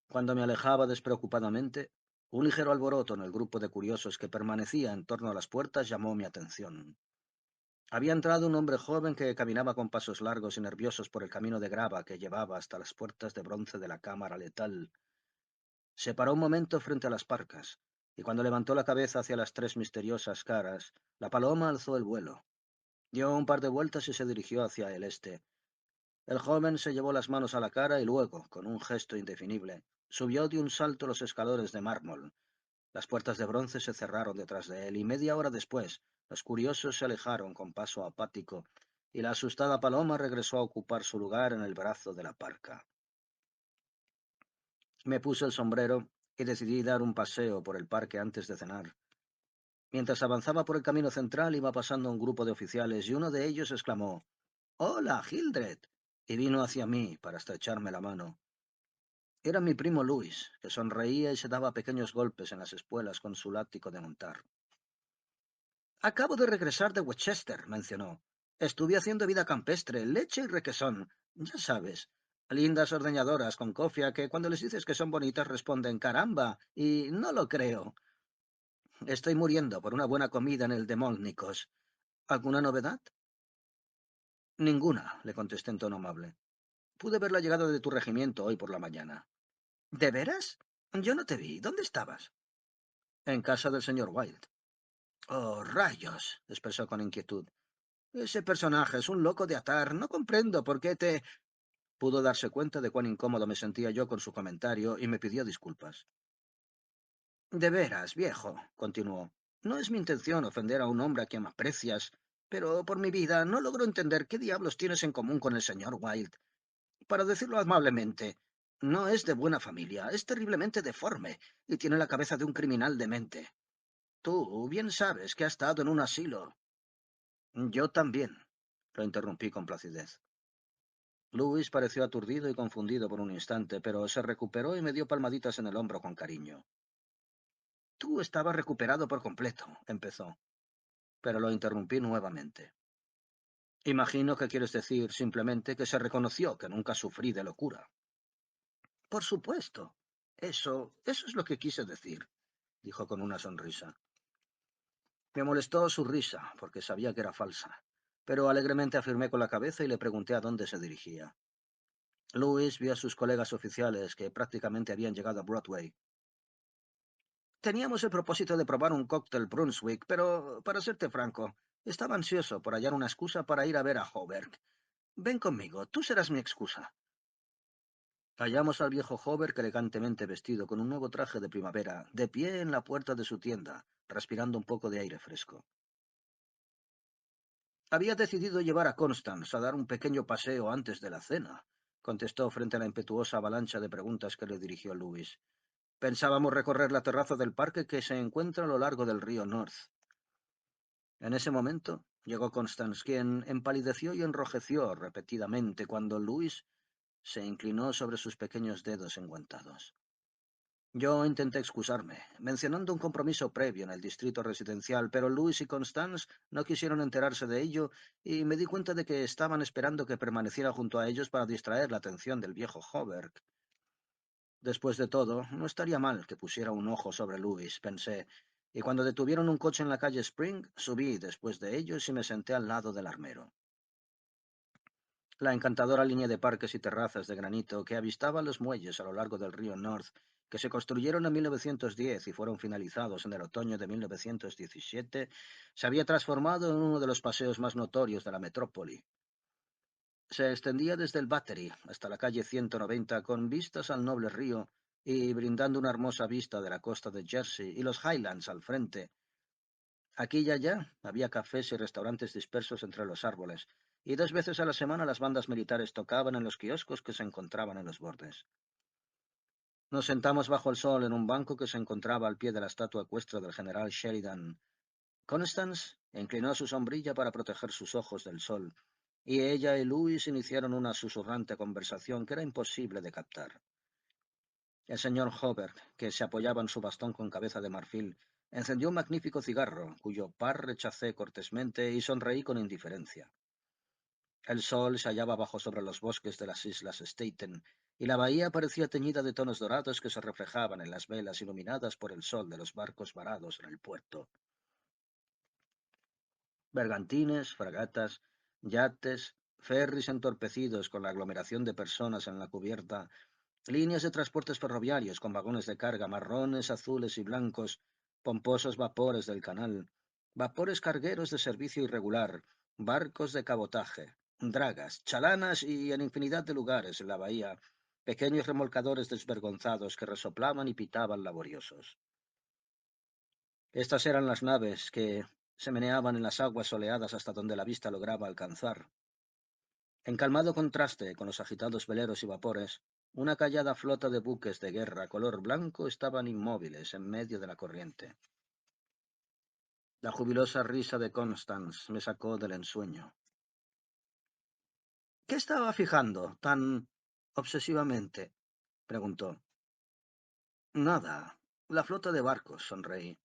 Cuando me alejaba despreocupadamente, un ligero alboroto en el grupo de curiosos que permanecía en torno a las puertas llamó mi atención. Había entrado un hombre joven que caminaba con pasos largos y nerviosos por el camino de grava que llevaba hasta las puertas de bronce de la cámara letal. Se paró un momento frente a las parcas, y cuando levantó la cabeza hacia las tres misteriosas caras, la paloma alzó el vuelo. Dio un par de vueltas y se dirigió hacia el este. El joven se llevó las manos a la cara y luego, con un gesto indefinible, subió de un salto los escalones de mármol. Las puertas de bronce se cerraron detrás de él, y media hora después, los curiosos se alejaron con paso apático, y la asustada paloma regresó a ocupar su lugar en el brazo de la parca. Me puse el sombrero y decidí dar un paseo por el parque antes de cenar. Mientras avanzaba por el camino central, iba pasando un grupo de oficiales, y uno de ellos exclamó: «¡Hola, Hildred!», y vino hacia mí para estrecharme la mano. Era mi primo Luis, que sonreía y se daba pequeños golpes en las espuelas con su látigo de montar. «Acabo de regresar de Winchester», mencionó. «Estuve haciendo vida campestre, leche y requesón. Ya sabes, lindas ordeñadoras con cofia que cuando les dices que son bonitas responden caramba, y no lo creo. Estoy muriendo por una buena comida en el de Molnikos. ¿Alguna novedad?» «Ninguna», le contesté en tono amable. «Pude ver la llegada de tu regimiento hoy por la mañana». «¿De veras? Yo no te vi. ¿Dónde estabas?» «En casa del señor Wilde». «Oh, rayos», expresó con inquietud. «Ese personaje es un loco de atar. No comprendo por qué te...» Pudo darse cuenta de cuán incómodo me sentía yo con su comentario y me pidió disculpas. «De veras, viejo», continuó, «no es mi intención ofender a un hombre a quien aprecias. Pero por mi vida no logro entender qué diablos tienes en común con el señor Wilde. Para decirlo amablemente, no es de buena familia, es terriblemente deforme y tiene la cabeza de un criminal demente. Tú bien sabes que ha estado en un asilo. Yo también, lo interrumpí con placidez. Louis pareció aturdido y confundido por un instante, pero se recuperó y me dio palmaditas en el hombro con cariño. Tú estabas recuperado por completo, empezó, pero lo interrumpí nuevamente. Imagino que quieres decir simplemente que se reconoció que nunca sufrí de locura. Por supuesto. Eso es lo que quise decir, dijo con una sonrisa. Me molestó su risa, porque sabía que era falsa, pero alegremente afirmé con la cabeza y le pregunté a dónde se dirigía. Louis vio a sus colegas oficiales que prácticamente habían llegado a Broadway. Teníamos el propósito de probar un cóctel Brunswick, pero, para serte franco, estaba ansioso por hallar una excusa para ir a ver a Hoberg. Ven conmigo, tú serás mi excusa. Hallamos al viejo Hoberg elegantemente vestido con un nuevo traje de primavera, de pie en la puerta de su tienda, respirando un poco de aire fresco. Había decidido llevar a Constance a dar un pequeño paseo antes de la cena, contestó frente a la impetuosa avalancha de preguntas que le dirigió Louis. Pensábamos recorrer la terraza del parque que se encuentra a lo largo del río North. En ese momento llegó Constance, quien empalideció y enrojeció repetidamente cuando Louis se inclinó sobre sus pequeños dedos enguantados. Yo intenté excusarme, mencionando un compromiso previo en el distrito residencial, pero Louis y Constance no quisieron enterarse de ello y me di cuenta de que estaban esperando que permaneciera junto a ellos para distraer la atención del viejo Hoberg. Después de todo, no estaría mal que pusiera un ojo sobre Louis, pensé, y cuando detuvieron un coche en la calle Spring, subí después de ellos y me senté al lado del armero. La encantadora línea de parques y terrazas de granito que avistaba los muelles a lo largo del río North, que se construyeron en 1910 y fueron finalizados en el otoño de 1917, se había transformado en uno de los paseos más notorios de la metrópoli. Se extendía desde el Battery hasta la calle 190 con vistas al noble río y brindando una hermosa vista de la costa de Jersey y los Highlands al frente. Aquí y allá había cafés y restaurantes dispersos entre los árboles, y 2 veces a la semana las bandas militares tocaban en los kioscos que se encontraban en los bordes. Nos sentamos bajo el sol en un banco que se encontraba al pie de la estatua ecuestre del general Sheridan. Constance inclinó su sombrilla para proteger sus ojos del sol, y ella y Louis iniciaron una susurrante conversación que era imposible de captar. El señor Hoberg, que se apoyaba en su bastón con cabeza de marfil, encendió un magnífico cigarro, cuyo par rechacé cortésmente y sonreí con indiferencia. El sol se hallaba bajo sobre los bosques de las islas Staten, y la bahía parecía teñida de tonos dorados que se reflejaban en las velas iluminadas por el sol de los barcos varados en el puerto. Bergantines, fragatas, yates, ferries entorpecidos con la aglomeración de personas en la cubierta, líneas de transportes ferroviarios con vagones de carga marrones, azules y blancos, pomposos vapores del canal, vapores cargueros de servicio irregular, barcos de cabotaje, dragas, chalanas y en infinidad de lugares en la bahía, pequeños remolcadores desvergonzados que resoplaban y pitaban laboriosos. Estas eran las naves que se meneaban en las aguas soleadas hasta donde la vista lograba alcanzar. En calmado contraste con los agitados veleros y vapores, una callada flota de buques de guerra color blanco estaban inmóviles en medio de la corriente. La jubilosa risa de Constance me sacó del ensueño. ¿Qué estaba fijando tan obsesivamente? Preguntó. Nada. La flota de barcos, sonreí.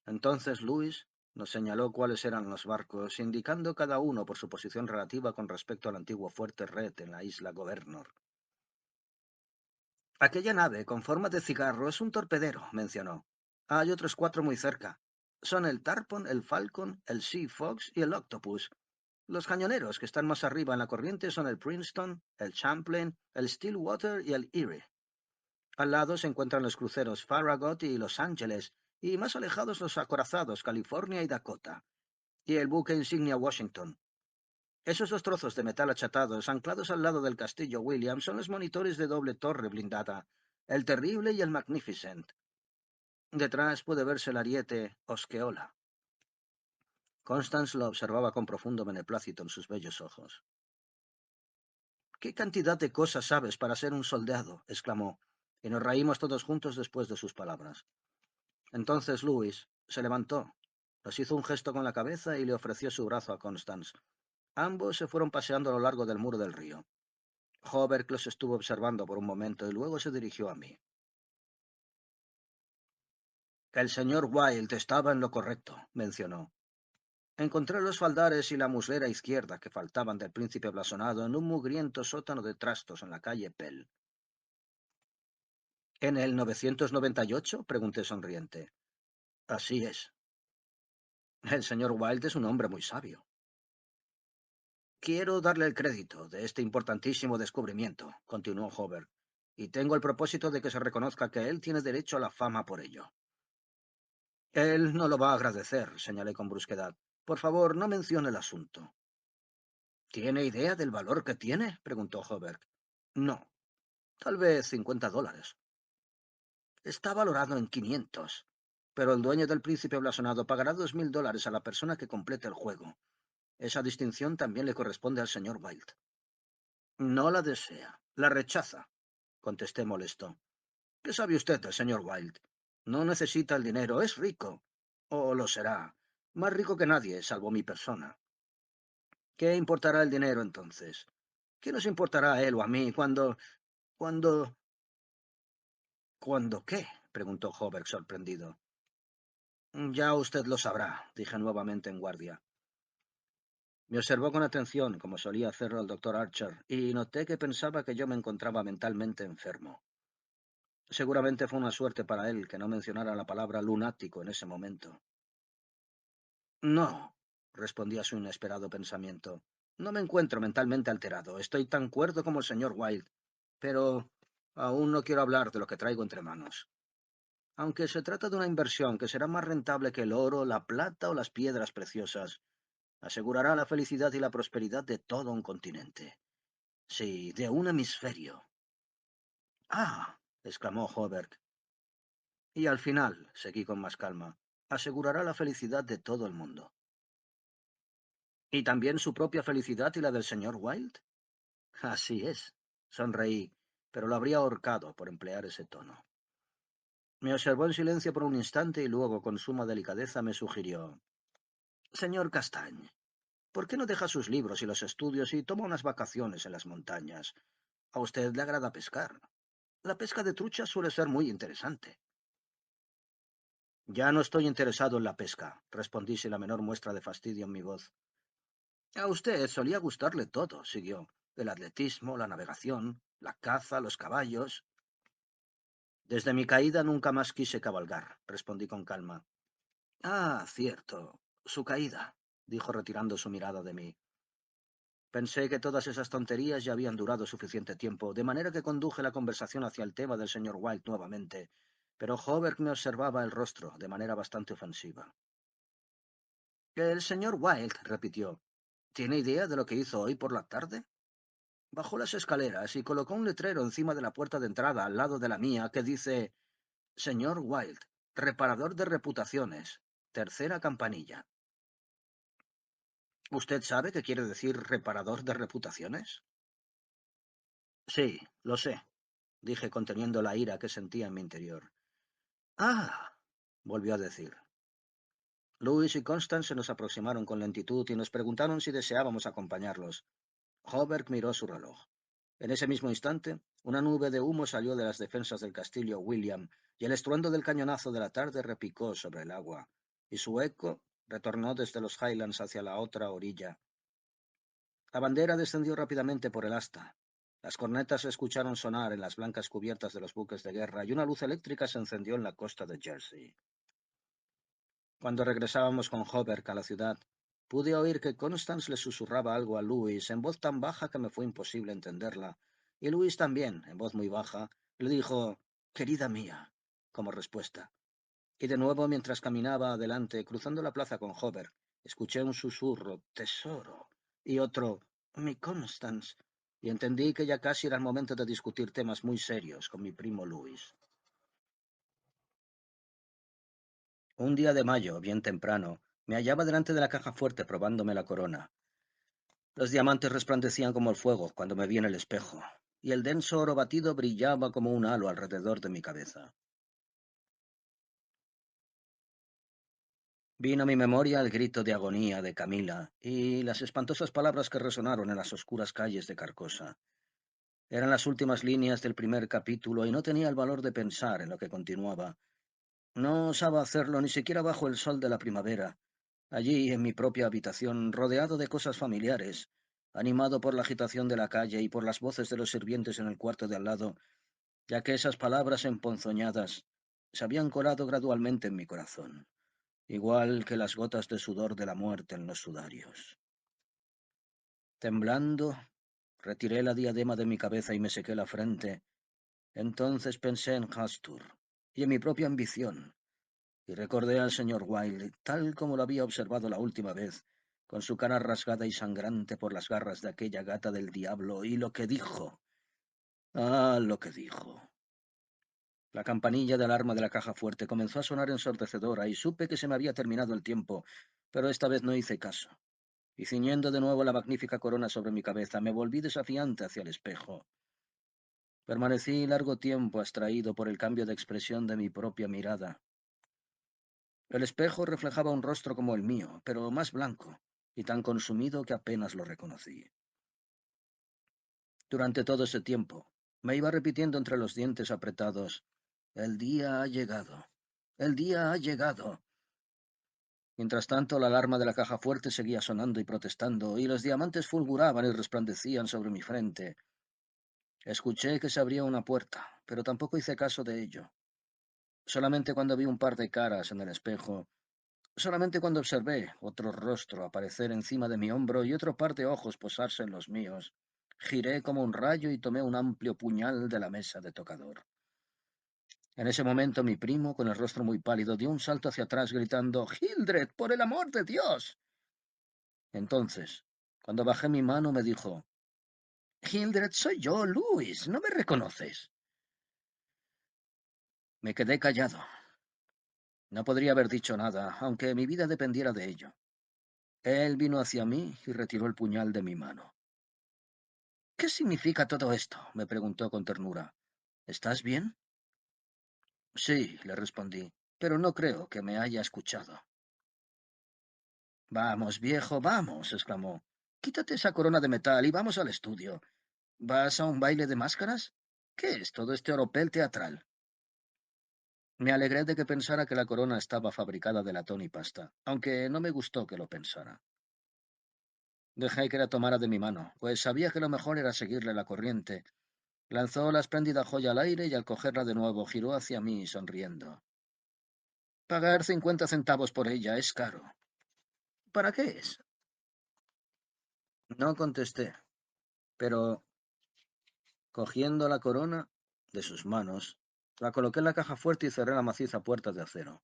Entonces Louis nos señaló cuáles eran los barcos, indicando cada uno por su posición relativa con respecto al antiguo fuerte Red en la isla Governor. Aquella nave con forma de cigarro es un torpedero, mencionó. Hay otros 4 muy cerca. Son el Tarpon, el Falcon, el Sea Fox y el Octopus. Los cañoneros que están más arriba en la corriente son el Princeton, el Champlain, el Stillwater y el Erie. Al lado se encuentran los cruceros Farragut y Los Ángeles, y más alejados los acorazados California y Dakota, y el buque insignia Washington. Esos 2 trozos de metal achatados, anclados al lado del castillo William, son los monitores de doble torre blindada, el Terrible y el Magnificent. Detrás puede verse el ariete Osceola. Constance lo observaba con profundo beneplácito en sus bellos ojos. «¿Qué cantidad de cosas sabes para ser un soldado?», exclamó, y nos reímos todos juntos después de sus palabras. Entonces Louis se levantó, nos hizo un gesto con la cabeza y le ofreció su brazo a Constance. Ambos se fueron paseando a lo largo del muro del río. Hobart los estuvo observando por un momento y luego se dirigió a mí. «El señor Wilde estaba en lo correcto», mencionó. «Encontré los faldares y la muslera izquierda que faltaban del príncipe blasonado en un mugriento sótano de trastos en la calle Pell». «¿En el 998?», pregunté sonriente. «Así es». «El señor Wilde es un hombre muy sabio». «Quiero darle el crédito de este importantísimo descubrimiento», continuó Hobart, «y tengo el propósito de que se reconozca que él tiene derecho a la fama por ello». «Él no lo va a agradecer», señalé con brusquedad. «Por favor, no mencione el asunto». «¿Tiene idea del valor que tiene?», preguntó Hobart. «No. Tal vez $50. Está valorado en 500. Pero el dueño del príncipe blasonado pagará $2000 a la persona que complete el juego. Esa distinción también le corresponde al señor Wilde». «No la desea. La rechaza», contesté molesto. «¿Qué sabe usted del señor Wilde? No necesita el dinero, es rico. O lo será. Más rico que nadie, salvo mi persona». «¿Qué importará el dinero entonces? ¿Qué nos importará a él o a mí cuando... ¿Cuándo qué?», preguntó Hobart sorprendido. «Ya usted lo sabrá», dije nuevamente en guardia. Me observó con atención, como solía hacerlo el doctor Archer, y noté que pensaba que yo me encontraba mentalmente enfermo. Seguramente fue una suerte para él que no mencionara la palabra lunático en ese momento. «No», respondí a su inesperado pensamiento. «No me encuentro mentalmente alterado. Estoy tan cuerdo como el señor Wilde. Pero aún no quiero hablar de lo que traigo entre manos. Aunque se trata de una inversión que será más rentable que el oro, la plata o las piedras preciosas, asegurará la felicidad y la prosperidad de todo un continente. Sí, de un hemisferio». «Ah», exclamó Hobart. «Y al final», seguí con más calma, «asegurará la felicidad de todo el mundo». «¿Y también su propia felicidad y la del señor Wilde?». «Así es», sonreí, pero lo habría ahorcado por emplear ese tono. Me observó en silencio por un instante y luego, con suma delicadeza, me sugirió: «Señor Castañ, ¿por qué no deja sus libros y los estudios y toma unas vacaciones en las montañas? A usted le agrada pescar. La pesca de truchas suele ser muy interesante». «Ya no estoy interesado en la pesca», respondí sin la menor muestra de fastidio en mi voz. «A usted solía gustarle todo», siguió. «El atletismo, la navegación, la caza, los caballos». «Desde mi caída nunca más quise cabalgar», respondí con calma. «Ah, cierto. Su caída», dijo retirando su mirada de mí. Pensé que todas esas tonterías ya habían durado suficiente tiempo, de manera que conduje la conversación hacia el tema del señor Wilde nuevamente, pero Hobart me observaba el rostro de manera bastante ofensiva. «El señor Wilde», repitió, «¿tiene idea de lo que hizo hoy por la tarde? Bajó las escaleras y colocó un letrero encima de la puerta de entrada al lado de la mía que dice: Señor Wilde, reparador de reputaciones, tercera campanilla». ¿Usted sabe qué quiere decir reparador de reputaciones? Sí, lo sé, dije conteniendo la ira que sentía en mi interior. Ah, volvió a decir. Louis y Constance se nos aproximaron con lentitud y nos preguntaron si deseábamos acompañarlos. Hobart miró su reloj. En ese mismo instante, una nube de humo salió de las defensas del castillo William y el estruendo del cañonazo de la tarde repicó sobre el agua, y su eco retornó desde los Highlands hacia la otra orilla. La bandera descendió rápidamente por el asta. Las cornetas se escucharon sonar en las blancas cubiertas de los buques de guerra y una luz eléctrica se encendió en la costa de Jersey. Cuando regresábamos con Hobart a la ciudad, pude oír que Constance le susurraba algo a Louis en voz tan baja que me fue imposible entenderla, y Louis también, en voz muy baja, le dijo «querida mía», como respuesta. Y de nuevo, mientras caminaba adelante, cruzando la plaza con Hobart, escuché un susurro «tesoro» y otro «mi Constance», y entendí que ya casi era el momento de discutir temas muy serios con mi primo Louis. Un día de mayo, bien temprano, Me hallaba delante de la caja fuerte probándome la corona. Los diamantes resplandecían como el fuego cuando me vi en el espejo, y el denso oro batido brillaba como un halo alrededor de mi cabeza. Vino a mi memoria el grito de agonía de Camila y las espantosas palabras que resonaron en las oscuras calles de Carcosa. Eran las últimas líneas del primer capítulo y no tenía el valor de pensar en lo que continuaba. No osaba hacerlo ni siquiera bajo el sol de la primavera, allí en mi propia habitación, rodeado de cosas familiares, animado por la agitación de la calle y por las voces de los sirvientes en el cuarto de al lado, ya que esas palabras emponzoñadas se habían colado gradualmente en mi corazón, igual que las gotas de sudor de la muerte en los sudarios. Temblando, retiré la diadema de mi cabeza y me sequé la frente. Entonces pensé en Hastur y en mi propia ambición, y recordé al señor Wilde, tal como lo había observado la última vez, con su cara rasgada y sangrante por las garras de aquella gata del diablo, y lo que dijo. Ah, lo que dijo. La campanilla de alarma de la caja fuerte comenzó a sonar ensordecedora y supe que se me había terminado el tiempo, pero esta vez no hice caso. Y ciñendo de nuevo la magnífica corona sobre mi cabeza, me volví desafiante hacia el espejo. Permanecí largo tiempo abstraído por el cambio de expresión de mi propia mirada. El espejo reflejaba un rostro como el mío, pero más blanco y tan consumido que apenas lo reconocí. Durante todo ese tiempo, me iba repitiendo entre los dientes apretados, el día ha llegado, el día ha llegado. Mientras tanto, la alarma de la caja fuerte seguía sonando y protestando, y los diamantes fulguraban y resplandecían sobre mi frente. Escuché que se abría una puerta, pero tampoco hice caso de ello. Solamente cuando vi un par de caras en el espejo, solamente cuando observé otro rostro aparecer encima de mi hombro y otro par de ojos posarse en los míos, giré como un rayo y tomé un amplio puñal de la mesa de tocador. En ese momento mi primo, con el rostro muy pálido, dio un salto hacia atrás gritando «¡Hildred, por el amor de Dios!». Entonces, cuando bajé mi mano, me dijo «Hildred, soy yo, Luis, ¿no me reconoces?». Me quedé callado. No podría haber dicho nada, aunque mi vida dependiera de ello. Él vino hacia mí y retiró el puñal de mi mano. «¿Qué significa todo esto?», me preguntó con ternura. «¿Estás bien?». «Sí», le respondí, «pero no creo que me haya escuchado». «Vamos, viejo, vamos», exclamó. «Quítate esa corona de metal y vamos al estudio. ¿Vas a un baile de máscaras? ¿Qué es todo este oropel teatral?». Me alegré de que pensara que la corona estaba fabricada de latón y pasta, aunque no me gustó que lo pensara. Dejé que la tomara de mi mano, pues sabía que lo mejor era seguirle la corriente. Lanzó la espléndida joya al aire y al cogerla de nuevo giró hacia mí sonriendo. «Pagar 50 centavos por ella es caro». «¿Para qué es?». No contesté, pero cogiendo la corona de sus manos, la coloqué en la caja fuerte y cerré la maciza puerta de acero.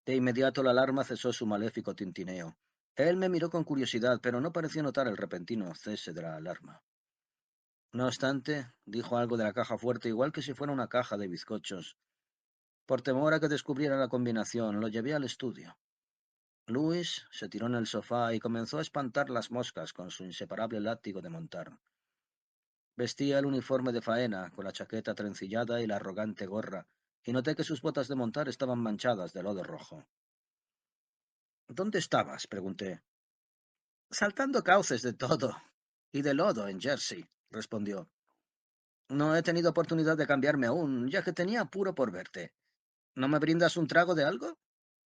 De inmediato la alarma cesó su maléfico tintineo. Él me miró con curiosidad, pero no pareció notar el repentino cese de la alarma. No obstante, dijo algo de la caja fuerte, igual que si fuera una caja de bizcochos. Por temor a que descubriera la combinación, lo llevé al estudio. Luis se tiró en el sofá y comenzó a espantar las moscas con su inseparable látigo de montar. Vestía el uniforme de faena, con la chaqueta trencillada y la arrogante gorra, y noté que sus botas de montar estaban manchadas de lodo rojo. «¿Dónde estabas?», pregunté. «Saltando cauces de todo y de lodo en Jersey», respondió. «No he tenido oportunidad de cambiarme aún, ya que tenía apuro por verte. ¿No me brindas un trago de algo?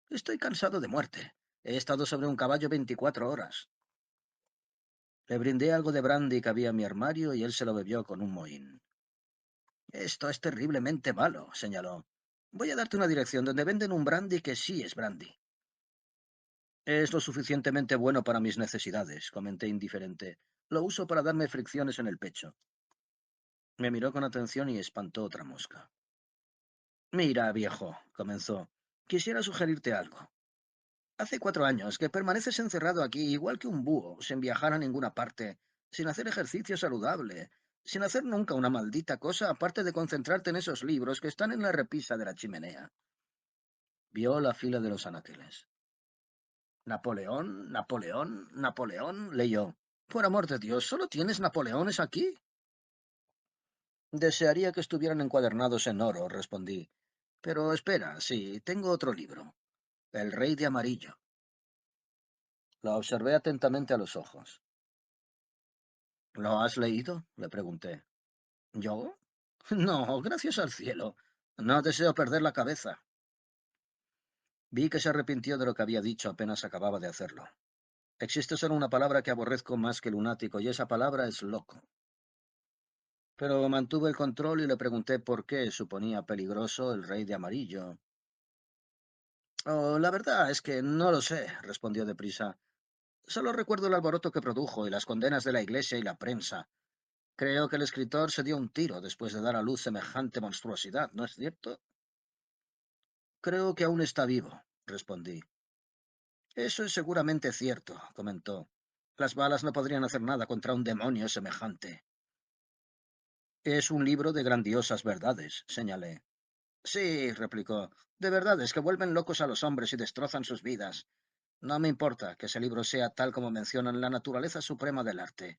Estoy cansado de muerte. He estado sobre un caballo 24 horas». Le brindé algo de brandy que había en mi armario y él se lo bebió con un mohín. «Esto es terriblemente malo», señaló. «Voy a darte una dirección donde venden un brandy que sí es brandy». «Es lo suficientemente bueno para mis necesidades», comenté indiferente. «Lo uso para darme fricciones en el pecho». Me miró con atención y espantó otra mosca. «Mira, viejo», comenzó, «quisiera sugerirte algo. Hace 4 años que permaneces encerrado aquí igual que un búho, sin viajar a ninguna parte, sin hacer ejercicio saludable, sin hacer nunca una maldita cosa aparte de concentrarte en esos libros que están en la repisa de la chimenea». Vio la fila de los anaqueles. Napoleón, Napoleón, Napoleón, leyó. Por amor de Dios, ¿solo tienes Napoleones aquí? Desearía que estuvieran encuadernados en oro, respondí. Pero espera, sí, tengo otro libro. El Rey de Amarillo. La observé atentamente a los ojos. ¿Lo has leído? Le pregunté. ¿Yo? No, gracias al cielo. No deseo perder la cabeza. Vi que se arrepintió de lo que había dicho apenas acababa de hacerlo. Existe solo una palabra que aborrezco más que lunático, y esa palabra es loco. Pero mantuve el control y le pregunté por qué suponía peligroso el Rey de Amarillo. Oh, la verdad es que no lo sé, respondió deprisa. Solo recuerdo el alboroto que produjo y las condenas de la Iglesia y la prensa. Creo que el escritor se dio un tiro después de dar a luz semejante monstruosidad, ¿no es cierto? Creo que aún está vivo, respondí. Eso es seguramente cierto, comentó. Las balas no podrían hacer nada contra un demonio semejante. Es un libro de grandiosas verdades, señalé. Sí, replicó, de verdades que vuelven locos a los hombres y destrozan sus vidas. No me importa que ese libro sea tal como mencionan la naturaleza suprema del arte.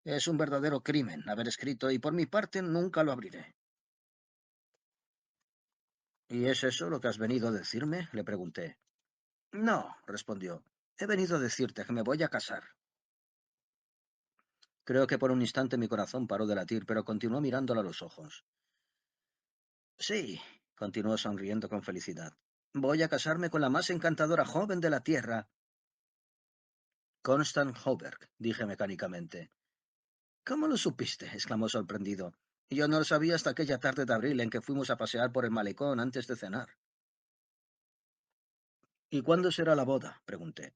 Es un verdadero crimen haber escrito y por mi parte nunca lo abriré. ¿Y es eso lo que has venido a decirme? Le pregunté. No, respondió. He venido a decirte que me voy a casar. Creo que por un instante mi corazón paró de latir, pero continuó mirándolo a los ojos. Sí, continuó sonriendo con felicidad. Voy a casarme con la más encantadora joven de la tierra. Constant Hoberg, dije mecánicamente. ¿Cómo lo supiste? Exclamó sorprendido. Yo no lo sabía hasta aquella tarde de abril en que fuimos a pasear por el malecón antes de cenar. ¿Y cuándo será la boda? Pregunté.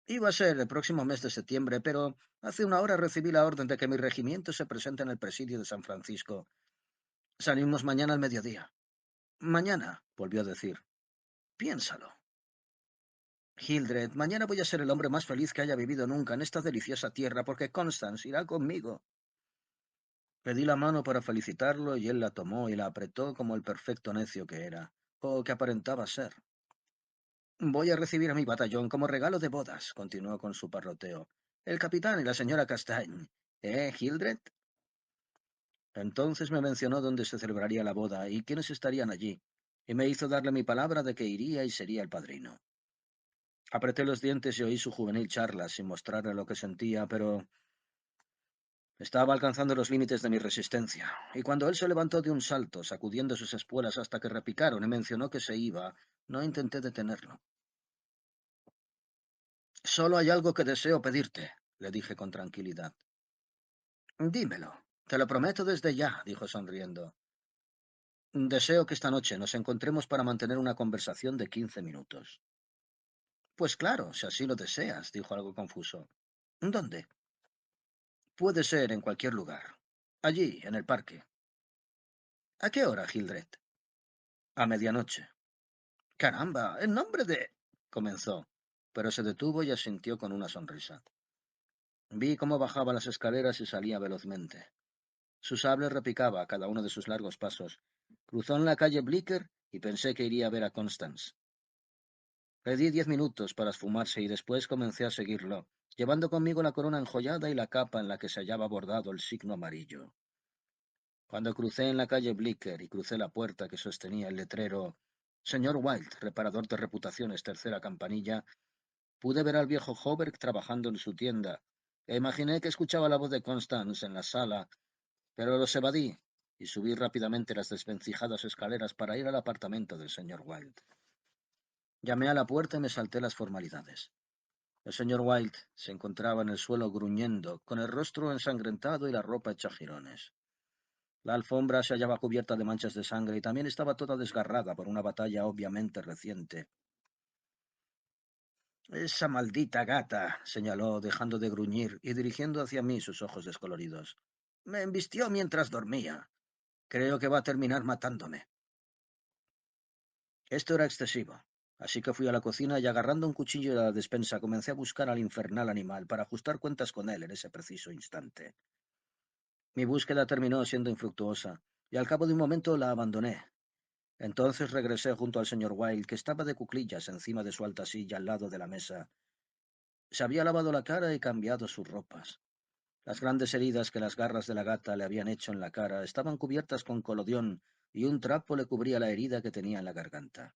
Iba a ser el próximo mes de septiembre, pero hace una hora recibí la orden de que mi regimiento se presente en el presidio de San Francisco. Salimos mañana al mediodía. Mañana, volvió a decir. Piénsalo. Hildred, mañana voy a ser el hombre más feliz que haya vivido nunca en esta deliciosa tierra, porque Constance irá conmigo. Le di la mano para felicitarlo y él la tomó y la apretó como el perfecto necio que era, o que aparentaba ser. Voy a recibir a mi batallón como regalo de bodas, continuó con su parroteo. El capitán y la señora Castagne. Hildred? Entonces me mencionó dónde se celebraría la boda y quiénes estarían allí, y me hizo darle mi palabra de que iría y sería el padrino. Apreté los dientes y oí su juvenil charla sin mostrarle lo que sentía, pero estaba alcanzando los límites de mi resistencia, y cuando él se levantó de un salto, sacudiendo sus espuelas hasta que repicaron y mencionó que se iba, no intenté detenerlo. Solo hay algo que deseo pedirte, le dije con tranquilidad. Dímelo. Te lo prometo desde ya, dijo sonriendo. Deseo que esta noche nos encontremos para mantener una conversación de 15 minutos. Pues claro, si así lo deseas, dijo algo confuso. ¿Dónde? Puede ser en cualquier lugar. Allí, en el parque. ¿A qué hora, Hildred? A medianoche. Caramba, en nombre de... comenzó, pero se detuvo y asintió con una sonrisa. Vi cómo bajaba las escaleras y salía velozmente. Su sable repicaba a cada uno de sus largos pasos. Cruzó en la calle Blicker y pensé que iría a ver a Constance. Le di 10 minutos para esfumarse y después comencé a seguirlo, llevando conmigo la corona enjollada y la capa en la que se hallaba bordado el signo amarillo. Cuando crucé en la calle Blicker y crucé la puerta que sostenía el letrero Señor Wilde, reparador de reputaciones, tercera campanilla, pude ver al viejo Hoberg trabajando en su tienda, e imaginé que escuchaba la voz de Constance en la sala, pero los evadí y subí rápidamente las desvencijadas escaleras para ir al apartamento del señor Wilde. Llamé a la puerta y me salté las formalidades. El señor Wilde se encontraba en el suelo gruñendo, con el rostro ensangrentado y la ropa hecha jirones. La alfombra se hallaba cubierta de manchas de sangre y también estaba toda desgarrada por una batalla obviamente reciente. Esa maldita gata, señaló, dejando de gruñir y dirigiendo hacia mí sus ojos descoloridos. Me embistió mientras dormía. Creo que va a terminar matándome. Esto era excesivo, así que fui a la cocina y agarrando un cuchillo de la despensa comencé a buscar al infernal animal para ajustar cuentas con él en ese preciso instante. Mi búsqueda terminó siendo infructuosa, y al cabo de un momento la abandoné. Entonces regresé junto al señor Wilde, que estaba de cuclillas encima de su alta silla al lado de la mesa. Se había lavado la cara y cambiado sus ropas. Las grandes heridas que las garras de la gata le habían hecho en la cara estaban cubiertas con colodión y un trapo le cubría la herida que tenía en la garganta.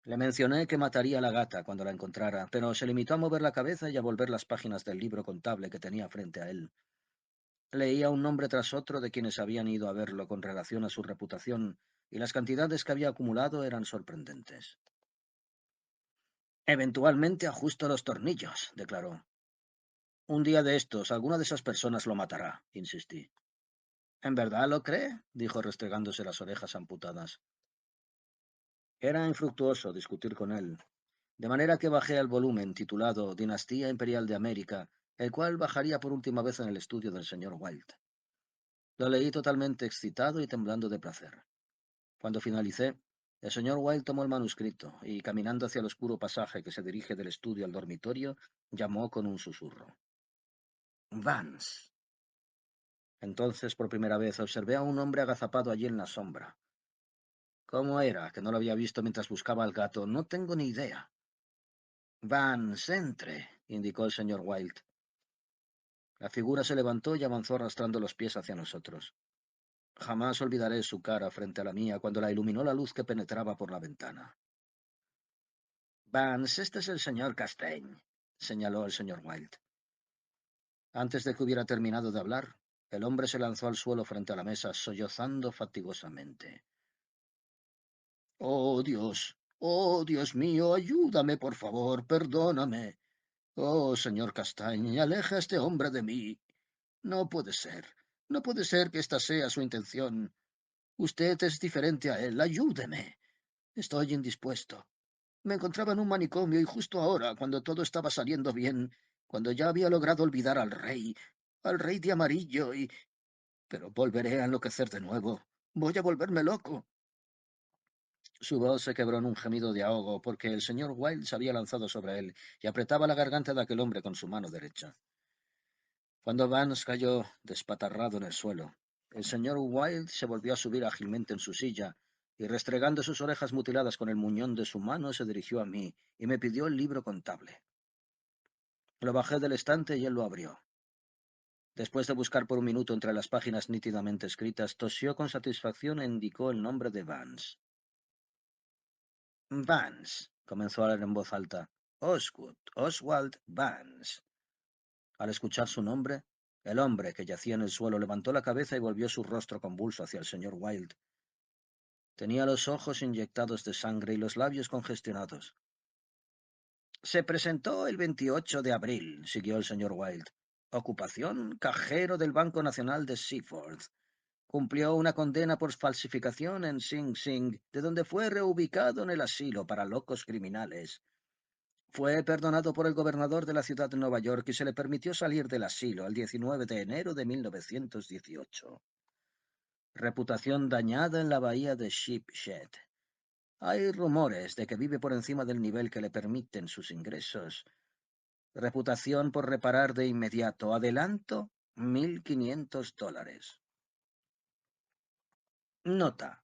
Le mencioné que mataría a la gata cuando la encontrara, pero se limitó a mover la cabeza y a volver las páginas del libro contable que tenía frente a él. Leía un nombre tras otro de quienes habían ido a verlo con relación a su reputación, y las cantidades que había acumulado eran sorprendentes. Eventualmente ajusto los tornillos, declaró. Un día de estos, alguna de esas personas lo matará, insistí. ¿En verdad lo cree? Dijo restregándose las orejas amputadas. Era infructuoso discutir con él, de manera que bajé al volumen titulado Dinastía Imperial de América, el cual bajaría por última vez en el estudio del señor Wilde. Lo leí totalmente excitado y temblando de placer. Cuando finalicé, el señor Wilde tomó el manuscrito y, caminando hacia el oscuro pasaje que se dirige del estudio al dormitorio, llamó con un susurro. Vance. Entonces, por primera vez, observé a un hombre agazapado allí en la sombra. ¿Cómo era que no lo había visto mientras buscaba al gato? No tengo ni idea. Vance, entre, indicó el señor Wilde. La figura se levantó y avanzó arrastrando los pies hacia nosotros. Jamás olvidaré su cara frente a la mía cuando la iluminó la luz que penetraba por la ventana. Vance, este es el señor Castaigne, señaló el señor Wilde. Antes de que hubiera terminado de hablar, el hombre se lanzó al suelo frente a la mesa, sollozando fatigosamente. Oh Dios mío, ayúdame, por favor, perdóname. Oh, señor Castaigne, aleja a este hombre de mí. No puede ser, no puede ser que esta sea su intención. Usted es diferente a él, ayúdeme. Estoy indispuesto. Me encontraba en un manicomio y justo ahora, cuando todo estaba saliendo bien, cuando ya había logrado olvidar al rey de amarillo y... Pero volveré a enloquecer de nuevo. Voy a volverme loco. Su voz se quebró en un gemido de ahogo porque el señor Wilde se había lanzado sobre él y apretaba la garganta de aquel hombre con su mano derecha. Cuando Vance cayó despatarrado en el suelo, el señor Wilde se volvió a subir ágilmente en su silla y, restregando sus orejas mutiladas con el muñón de su mano, se dirigió a mí y me pidió el libro contable. Lo bajé del estante y él lo abrió. Después de buscar por un minuto entre las páginas nítidamente escritas, tosió con satisfacción e indicó el nombre de Vance. Vance, comenzó a leer en voz alta. Oswald Vance. Al escuchar su nombre, el hombre que yacía en el suelo levantó la cabeza y volvió su rostro convulso hacia el señor Wilde. Tenía los ojos inyectados de sangre y los labios congestionados. Se presentó el 28 de abril, siguió el señor Wilde. Ocupación, cajero del Banco Nacional de Seaforth. Cumplió una condena por falsificación en Sing Sing, de donde fue reubicado en el asilo para locos criminales. Fue perdonado por el gobernador de la ciudad de Nueva York y se le permitió salir del asilo el 19 de enero de 1918. Reputación dañada en la bahía de Sheepshead. Hay rumores de que vive por encima del nivel que le permiten sus ingresos. Reputación por reparar de inmediato. Adelanto, $1.500. Nota.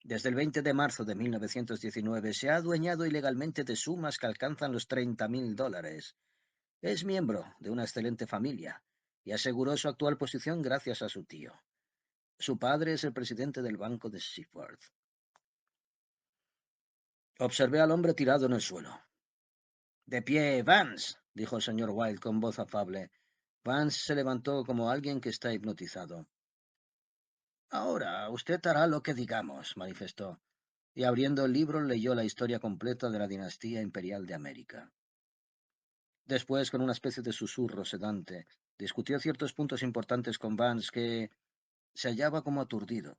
Desde el 20 de marzo de 1919 se ha adueñado ilegalmente de sumas que alcanzan los $30.000. Es miembro de una excelente familia y aseguró su actual posición gracias a su tío. Su padre es el presidente del Banco de Seaforth. Observé al hombre tirado en el suelo. De pie, Vance, dijo el señor Wilde con voz afable. Vance se levantó como alguien que está hipnotizado. Ahora, usted hará lo que digamos, manifestó, y abriendo el libro leyó la historia completa de la dinastía imperial de América. Después, con una especie de susurro sedante, discutió ciertos puntos importantes con Vance que se hallaba como aturdido.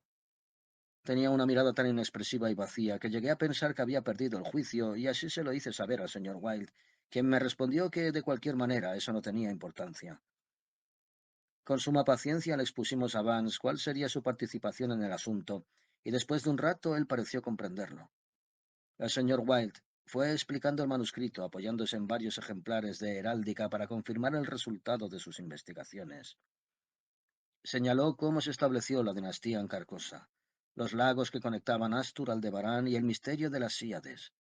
Tenía una mirada tan inexpresiva y vacía que llegué a pensar que había perdido el juicio y así se lo hice saber al señor Wilde, quien me respondió que de cualquier manera eso no tenía importancia. Con suma paciencia le expusimos a Vance cuál sería su participación en el asunto, y después de un rato él pareció comprenderlo. El señor Wilde fue explicando el manuscrito, apoyándose en varios ejemplares de heráldica para confirmar el resultado de sus investigaciones. Señaló cómo se estableció la dinastía en Carcosa, los lagos que conectaban Astur, Aldebarán y el misterio de las Síades.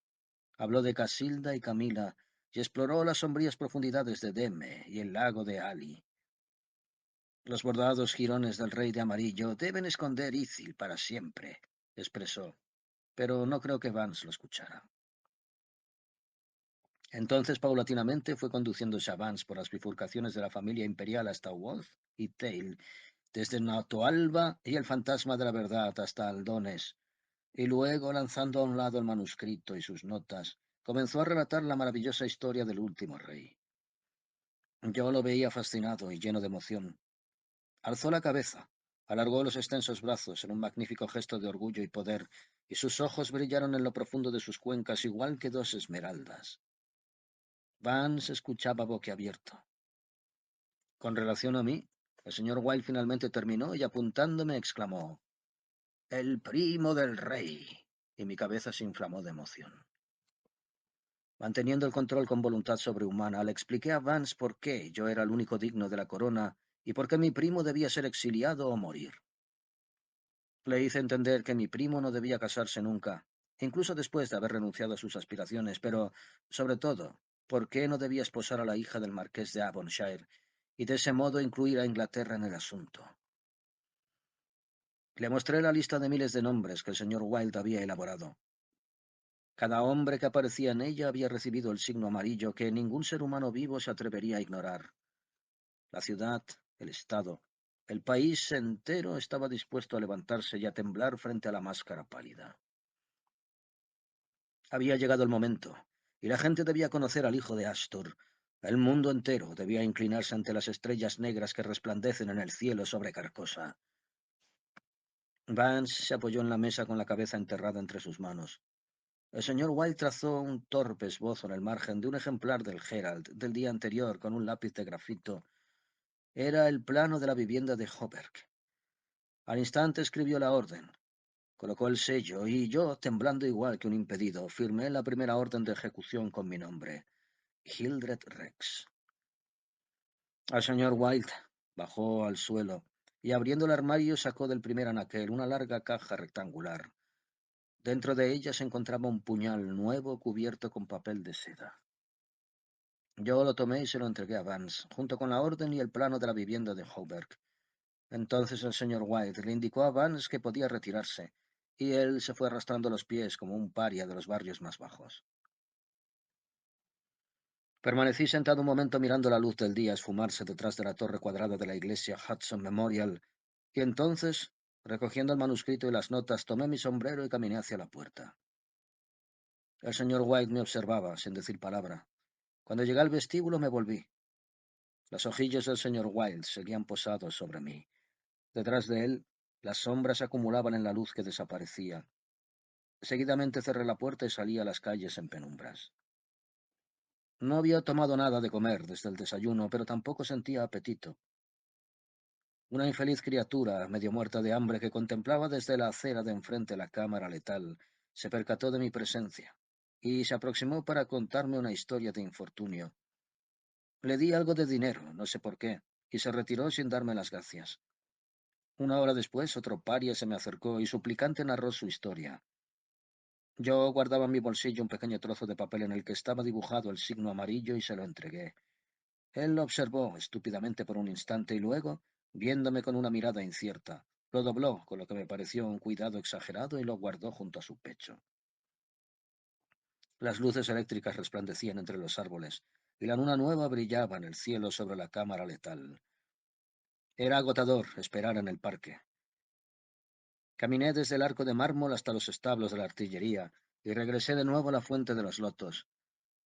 Habló de Casilda y Camila y exploró las sombrías profundidades de Deme y el lago de Ali. Los bordados jirones del rey de amarillo deben esconder Ithil para siempre, expresó, pero no creo que Vance lo escuchara. Entonces, paulatinamente, fue conduciéndose a Vance por las bifurcaciones de la familia imperial hasta Wolf y Tail, desde Natoalba y el fantasma de la verdad hasta Aldones, y luego, lanzando a un lado el manuscrito y sus notas, comenzó a relatar la maravillosa historia del último rey. Yo lo veía fascinado y lleno de emoción. Alzó la cabeza, alargó los extensos brazos en un magnífico gesto de orgullo y poder, y sus ojos brillaron en lo profundo de sus cuencas igual que dos esmeraldas. Vance escuchaba boquiabierto. Con relación a mí, el señor Wilde finalmente terminó y apuntándome exclamó: «El primo del rey». Y mi cabeza se inflamó de emoción. Manteniendo el control con voluntad sobrehumana, le expliqué a Vance por qué yo era el único digno de la corona y por qué mi primo debía ser exiliado o morir. Le hice entender que mi primo no debía casarse nunca, incluso después de haber renunciado a sus aspiraciones, pero, sobre todo, por qué no debía esposar a la hija del marqués de Avonshire y de ese modo incluir a Inglaterra en el asunto. Le mostré la lista de miles de nombres que el señor Wilde había elaborado. Cada hombre que aparecía en ella había recibido el signo amarillo que ningún ser humano vivo se atrevería a ignorar. La ciudad, el Estado, el país entero estaba dispuesto a levantarse y a temblar frente a la máscara pálida. Había llegado el momento, y la gente debía conocer al hijo de Astur. El mundo entero debía inclinarse ante las estrellas negras que resplandecen en el cielo sobre Carcosa. Vance se apoyó en la mesa con la cabeza enterrada entre sus manos. El señor Wilde trazó un torpe esbozo en el margen de un ejemplar del Herald del día anterior con un lápiz de grafito. Era el plano de la vivienda de Hoberg. Al instante escribió la orden, colocó el sello y yo, temblando igual que un impedido, firmé la primera orden de ejecución con mi nombre, Hildred Rex. El señor Wilde bajó al suelo y abriendo el armario sacó del primer anaquel una larga caja rectangular. Dentro de ella se encontraba un puñal nuevo cubierto con papel de seda. Yo lo tomé y se lo entregué a Vance, junto con la orden y el plano de la vivienda de Hoberg. Entonces el señor White le indicó a Vance que podía retirarse, y él se fue arrastrando los pies como un paria de los barrios más bajos. Permanecí sentado un momento mirando la luz del día esfumarse detrás de la torre cuadrada de la iglesia Hudson Memorial, y entonces, recogiendo el manuscrito y las notas, tomé mi sombrero y caminé hacia la puerta. El señor White me observaba, sin decir palabra. Cuando llegué al vestíbulo me volví. Los ojillos del señor Wilde seguían posados sobre mí. Detrás de él, las sombras se acumulaban en la luz que desaparecía. Seguidamente cerré la puerta y salí a las calles en penumbras. No había tomado nada de comer desde el desayuno, pero tampoco sentía apetito. Una infeliz criatura, medio muerta de hambre, que contemplaba desde la acera de enfrente la cámara letal, se percató de mi presencia y se aproximó para contarme una historia de infortunio. Le di algo de dinero, no sé por qué, y se retiró sin darme las gracias. Una hora después, otro paria se me acercó y suplicante narró su historia. Yo guardaba en mi bolsillo un pequeño trozo de papel en el que estaba dibujado el signo amarillo y se lo entregué. Él lo observó estúpidamente por un instante y luego, viéndome con una mirada incierta, lo dobló con lo que me pareció un cuidado exagerado y lo guardó junto a su pecho. Las luces eléctricas resplandecían entre los árboles y la luna nueva brillaba en el cielo sobre la cámara letal. Era agotador esperar en el parque. Caminé desde el arco de mármol hasta los establos de la artillería y regresé de nuevo a la fuente de los lotos.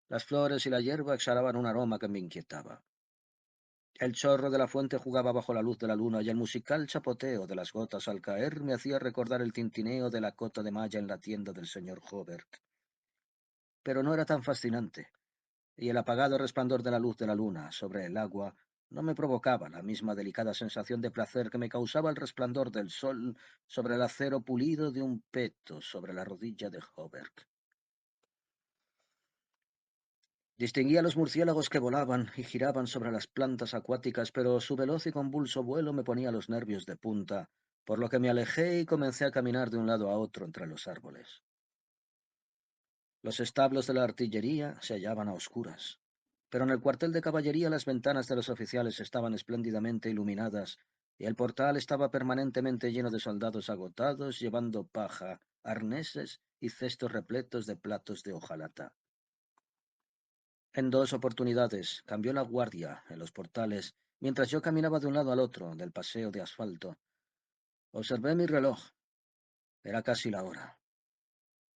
Las flores y la hierba exhalaban un aroma que me inquietaba. El chorro de la fuente jugaba bajo la luz de la luna y el musical chapoteo de las gotas al caer me hacía recordar el tintineo de la cota de malla en la tienda del señor Hobert. Pero no era tan fascinante, y el apagado resplandor de la luz de la luna sobre el agua no me provocaba la misma delicada sensación de placer que me causaba el resplandor del sol sobre el acero pulido de un peto sobre la rodilla de Hobert. Distinguía los murciélagos que volaban y giraban sobre las plantas acuáticas, pero su veloz y convulso vuelo me ponía los nervios de punta, por lo que me alejé y comencé a caminar de un lado a otro entre los árboles. Los establos de la artillería se hallaban a oscuras, pero en el cuartel de caballería las ventanas de los oficiales estaban espléndidamente iluminadas y el portal estaba permanentemente lleno de soldados agotados llevando paja, arneses y cestos repletos de platos de hojalata. En dos oportunidades cambió la guardia en los portales mientras yo caminaba de un lado al otro del paseo de asfalto. Observé mi reloj. Era casi la hora.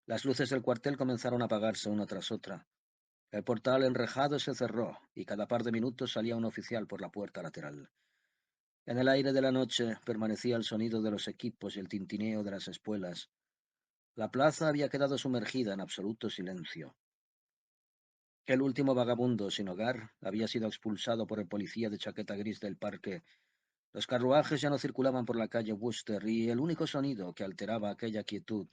Las luces del cuartel comenzaron a apagarse una tras otra. El portal enrejado se cerró y cada par de minutos salía un oficial por la puerta lateral. En el aire de la noche permanecía el sonido de los equipos y el tintineo de las espuelas. La plaza había quedado sumergida en absoluto silencio. El último vagabundo sin hogar había sido expulsado por el policía de chaqueta gris del parque. Los carruajes ya no circulaban por la calle Wooster y el único sonido que alteraba aquella quietud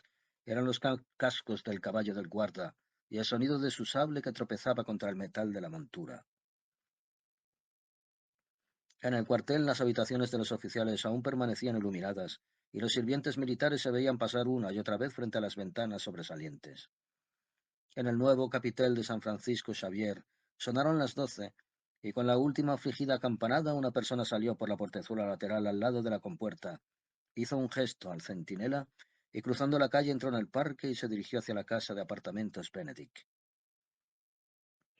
eran los cascos del caballo del guarda y el sonido de su sable que tropezaba contra el metal de la montura. En el cuartel las habitaciones de los oficiales aún permanecían iluminadas y los sirvientes militares se veían pasar una y otra vez frente a las ventanas sobresalientes. En el nuevo capitel de San Francisco Xavier sonaron las 12 y con la última afligida campanada una persona salió por la portezuela lateral al lado de la compuerta. Hizo un gesto al centinela y cruzando la calle entró en el parque y se dirigió hacia la casa de apartamentos Benedict.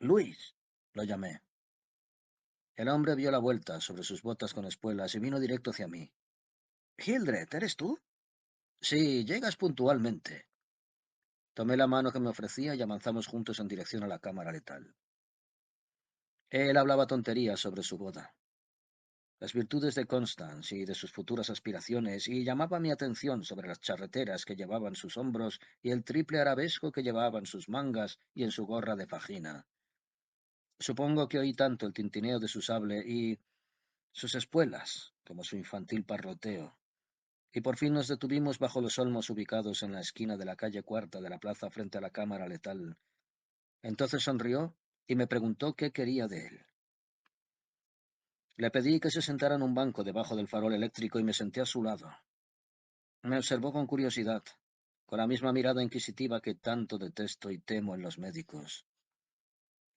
Luis, lo llamé. El hombre dio la vuelta sobre sus botas con espuelas y vino directo hacia mí. Hildred, ¿eres tú? Sí, llegas puntualmente. Tomé la mano que me ofrecía y avanzamos juntos en dirección a la cámara letal. Él hablaba tonterías sobre su boda, las virtudes de Constance y de sus futuras aspiraciones, y llamaba mi atención sobre las charreteras que llevaba en sus hombros y el triple arabesco que llevaba en sus mangas y en su gorra de fajina. Supongo que oí tanto el tintineo de su sable y sus espuelas como su infantil parloteo. Y por fin nos detuvimos bajo los olmos ubicados en la esquina de la calle Cuarta de la plaza frente a la cámara letal. Entonces sonrió y me preguntó qué quería de él. Le pedí que se sentara en un banco debajo del farol eléctrico y me senté a su lado. Me observó con curiosidad, con la misma mirada inquisitiva que tanto detesto y temo en los médicos.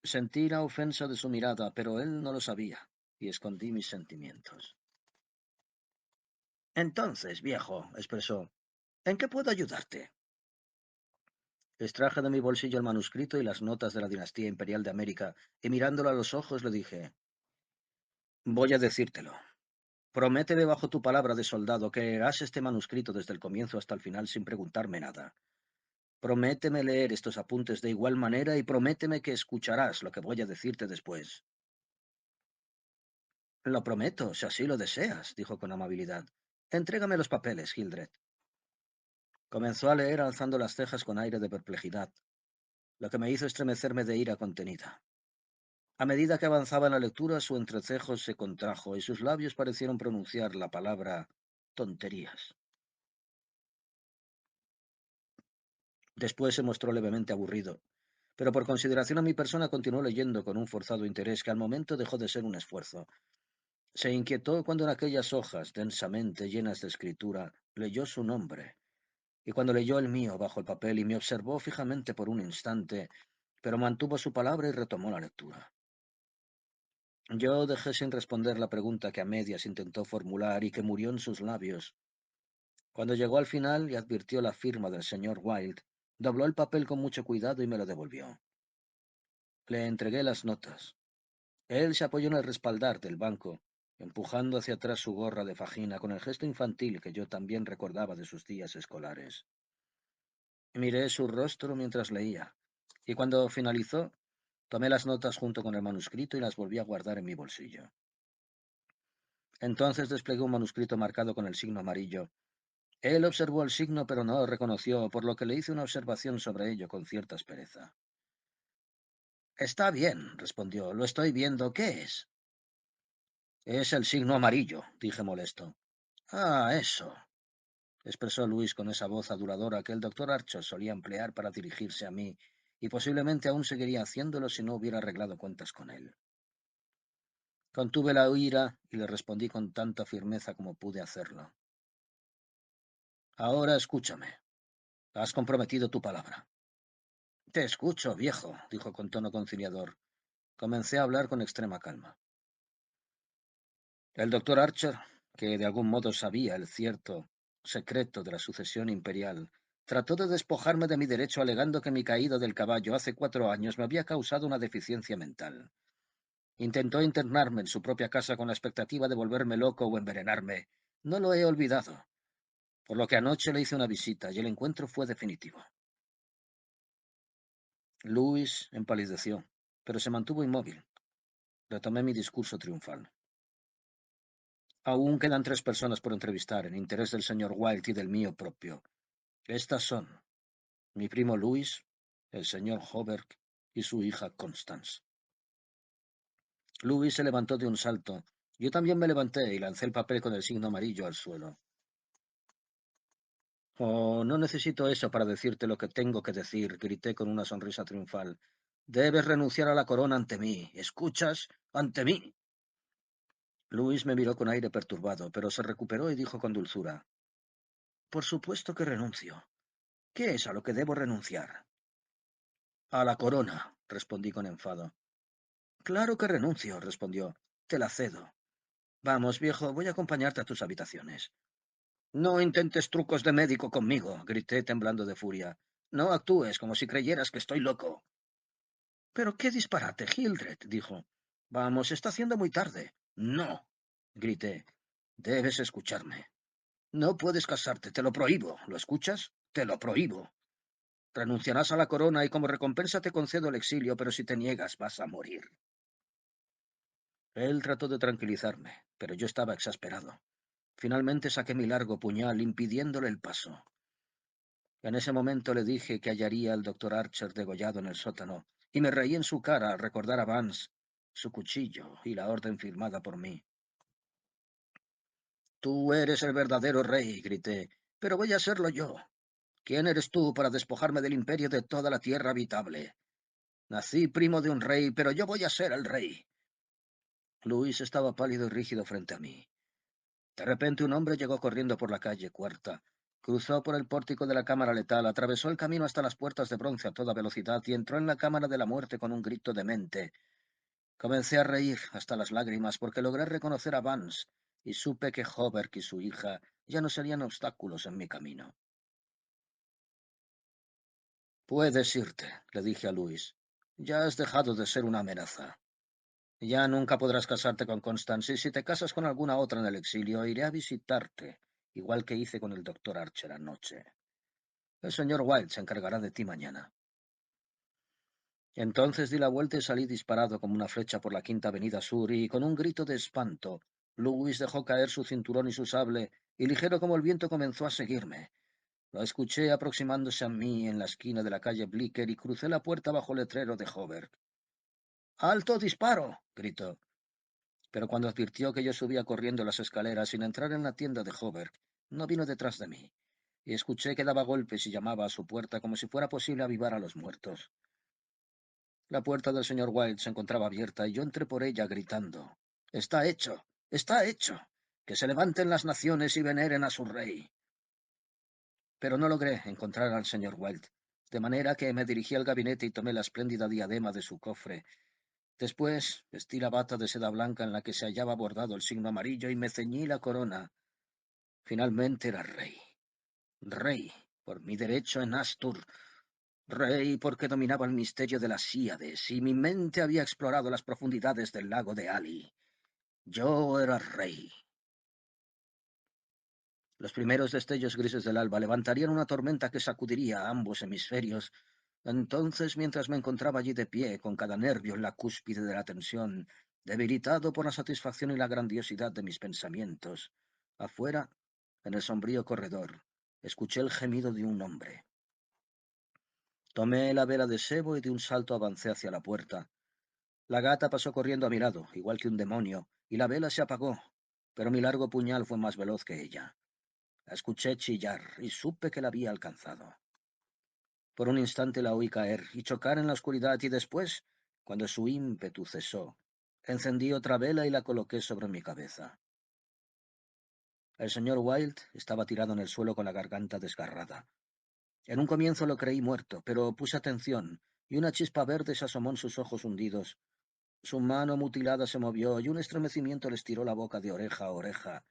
Sentí la ofensa de su mirada, pero él no lo sabía, y escondí mis sentimientos. Entonces, viejo, expresó, ¿en qué puedo ayudarte? Extraje de mi bolsillo el manuscrito y las notas de la dinastía imperial de América, y mirándolo a los ojos le dije, voy a decírtelo. Prométeme bajo tu palabra de soldado que leerás este manuscrito desde el comienzo hasta el final sin preguntarme nada. Prométeme leer estos apuntes de igual manera y prométeme que escucharás lo que voy a decirte después. Lo prometo, si así lo deseas, dijo con amabilidad. Entrégame los papeles, Hildred. Comenzó a leer alzando las cejas con aire de perplejidad, lo que me hizo estremecerme de ira contenida. A medida que avanzaba en la lectura, su entrecejo se contrajo y sus labios parecieron pronunciar la palabra tonterías. Después se mostró levemente aburrido, pero por consideración a mi persona continuó leyendo con un forzado interés que al momento dejó de ser un esfuerzo. Se inquietó cuando en aquellas hojas densamente llenas de escritura leyó su nombre, y cuando leyó el mío bajo el papel y me observó fijamente por un instante, pero mantuvo su palabra y retomó la lectura. Yo dejé sin responder la pregunta que a medias intentó formular y que murió en sus labios. Cuando llegó al final y advirtió la firma del señor Wilde, dobló el papel con mucho cuidado y me lo devolvió. Le entregué las notas. Él se apoyó en el respaldar del banco, empujando hacia atrás su gorra de fajina con el gesto infantil que yo también recordaba de sus días escolares. Miré su rostro mientras leía, y cuando finalizó, tomé las notas junto con el manuscrito y las volví a guardar en mi bolsillo. Entonces desplegué un manuscrito marcado con el signo amarillo. Él observó el signo, pero no lo reconoció, por lo que le hice una observación sobre ello con cierta aspereza. Está bien, respondió, lo estoy viendo. ¿Qué es? Es el signo amarillo, dije molesto. Ah, eso, expresó Luis con esa voz aduladora que el doctor Archos solía emplear para dirigirse a mí, y posiblemente aún seguiría haciéndolo si no hubiera arreglado cuentas con él. Contuve la ira y le respondí con tanta firmeza como pude hacerlo. Ahora escúchame. Has comprometido tu palabra. Te escucho, viejo, dijo con tono conciliador. Comencé a hablar con extrema calma. El doctor Archer, que de algún modo sabía el cierto secreto de la sucesión imperial, trató de despojarme de mi derecho alegando que mi caída del caballo hace 4 años me había causado una deficiencia mental. Intentó internarme en su propia casa con la expectativa de volverme loco o envenenarme. No lo he olvidado, por lo que anoche le hice una visita y el encuentro fue definitivo. Louis empalideció, pero se mantuvo inmóvil. Retomé mi discurso triunfal. Aún quedan 3 personas por entrevistar en interés del señor Wilde y del mío propio. Estas son mi primo Louis, el señor Hobart y su hija Constance. Louis se levantó de un salto. Yo también me levanté y lancé el papel con el signo amarillo al suelo. Oh, no necesito eso para decirte lo que tengo que decir, grité con una sonrisa triunfal. Debes renunciar a la corona ante mí. ¿Escuchas? Ante mí. Luis me miró con aire perturbado, pero se recuperó y dijo con dulzura: Por supuesto que renuncio. ¿Qué es a lo que debo renunciar? A la corona, respondí con enfado. Claro que renuncio, respondió. Te la cedo. Vamos, viejo, voy a acompañarte a tus habitaciones. No intentes trucos de médico conmigo, grité temblando de furia. No actúes como si creyeras que estoy loco. Pero qué disparate, Hildred, dijo. Vamos, está haciendo muy tarde. No, grité. Debes escucharme. No puedes casarte, te lo prohíbo. ¿Lo escuchas? Te lo prohíbo. Renunciarás a la corona y como recompensa te concedo el exilio, pero si te niegas vas a morir. Él trató de tranquilizarme, pero yo estaba exasperado. Finalmente saqué mi largo puñal, impidiéndole el paso. En ese momento le dije que hallaría al doctor Archer degollado en el sótano, y me reí en su cara al recordar a Vance, su cuchillo y la orden firmada por mí. Tú eres el verdadero rey, grité, pero voy a serlo yo. ¿Quién eres tú para despojarme del imperio de toda la tierra habitable? Nací primo de un rey, pero yo voy a ser el rey. Luis estaba pálido y rígido frente a mí. De repente un hombre llegó corriendo por la calle Cuarta, cruzó por el pórtico de la cámara letal, atravesó el camino hasta las puertas de bronce a toda velocidad y entró en la cámara de la muerte con un grito demente. Comencé a reír hasta las lágrimas porque logré reconocer a Vance y supe que Hobart y su hija ya no serían obstáculos en mi camino. Puedes irte, le dije a Luis. Ya has dejado de ser una amenaza. Ya nunca podrás casarte con Constance y si te casas con alguna otra en el exilio, iré a visitarte, igual que hice con el doctor Archer anoche. El señor Wilde se encargará de ti mañana. Entonces di la vuelta y salí disparado como una flecha por la Quinta Avenida Sur y, con un grito de espanto, Louis dejó caer su cinturón y su sable, y ligero como el viento comenzó a seguirme. Lo escuché aproximándose a mí en la esquina de la calle Blicker y crucé la puerta bajo el letrero de Hobart. ¡Alto disparo! Gritó. Pero cuando advirtió que yo subía corriendo las escaleras sin entrar en la tienda de Hobart, no vino detrás de mí, y escuché que daba golpes y llamaba a su puerta como si fuera posible avivar a los muertos. La puerta del señor Wilde se encontraba abierta y yo entré por ella gritando: Está hecho, está hecho. Que se levanten las naciones y veneren a su rey. Pero no logré encontrar al señor Wilde, de manera que me dirigí al gabinete y tomé la espléndida diadema de su cofre. Después vestí la bata de seda blanca en la que se hallaba bordado el signo amarillo y me ceñí la corona. Finalmente era rey. Rey, por mi derecho en Astur. Rey porque dominaba el misterio de las Híades y mi mente había explorado las profundidades del lago de Ali. Yo era rey. Los primeros destellos grises del alba levantarían una tormenta que sacudiría a ambos hemisferios. Entonces, mientras me encontraba allí de pie, con cada nervio en la cúspide de la tensión, debilitado por la satisfacción y la grandiosidad de mis pensamientos, afuera, en el sombrío corredor, escuché el gemido de un hombre. Tomé la vela de sebo y de un salto avancé hacia la puerta. La gata pasó corriendo a mi lado, igual que un demonio, y la vela se apagó, pero mi largo puñal fue más veloz que ella. La escuché chillar y supe que la había alcanzado. Por un instante la oí caer y chocar en la oscuridad y después, cuando su ímpetu cesó, encendí otra vela y la coloqué sobre mi cabeza. El señor Wilde estaba tirado en el suelo con la garganta desgarrada. En un comienzo lo creí muerto, pero puse atención, y una chispa verde se asomó en sus ojos hundidos. Su mano mutilada se movió, y un estremecimiento le estiró la boca de oreja a oreja.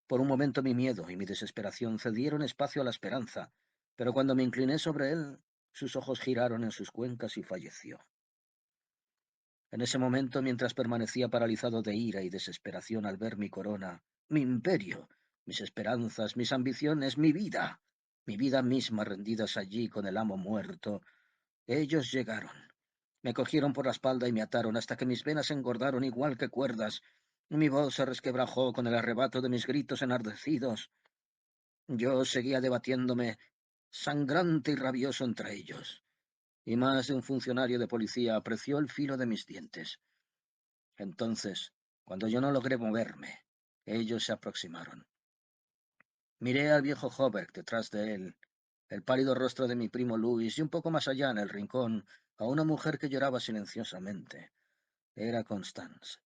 Por un momento mi miedo y mi desesperación cedieron espacio a la esperanza, pero cuando me incliné sobre él, sus ojos giraron en sus cuencas y falleció. En ese momento, mientras permanecía paralizado de ira y desesperación al ver mi corona, mi imperio, mis esperanzas, mis ambiciones, mi vida misma rendidas allí con el amo muerto, ellos llegaron. Me cogieron por la espalda y me ataron hasta que mis venas engordaron igual que cuerdas. Mi voz se resquebrajó con el arrebato de mis gritos enardecidos. Yo seguía debatiéndome, sangrante y rabioso entre ellos, y más de un funcionario de policía apreció el filo de mis dientes. Entonces, cuando yo no logré moverme, ellos se aproximaron. Miré al viejo Hobart detrás de él, el pálido rostro de mi primo Luis y un poco más allá en el rincón a una mujer que lloraba silenciosamente. Era Constance.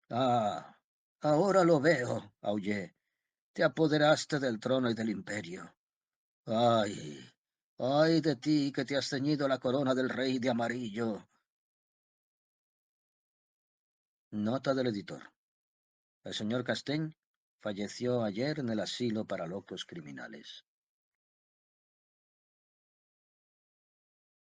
Ah, ahora lo veo, aullé. Te apoderaste del trono y del imperio. Ay, ay de ti que te has ceñido la corona del rey de amarillo. Nota del editor. El señor Castaigne falleció ayer en el asilo para locos criminales.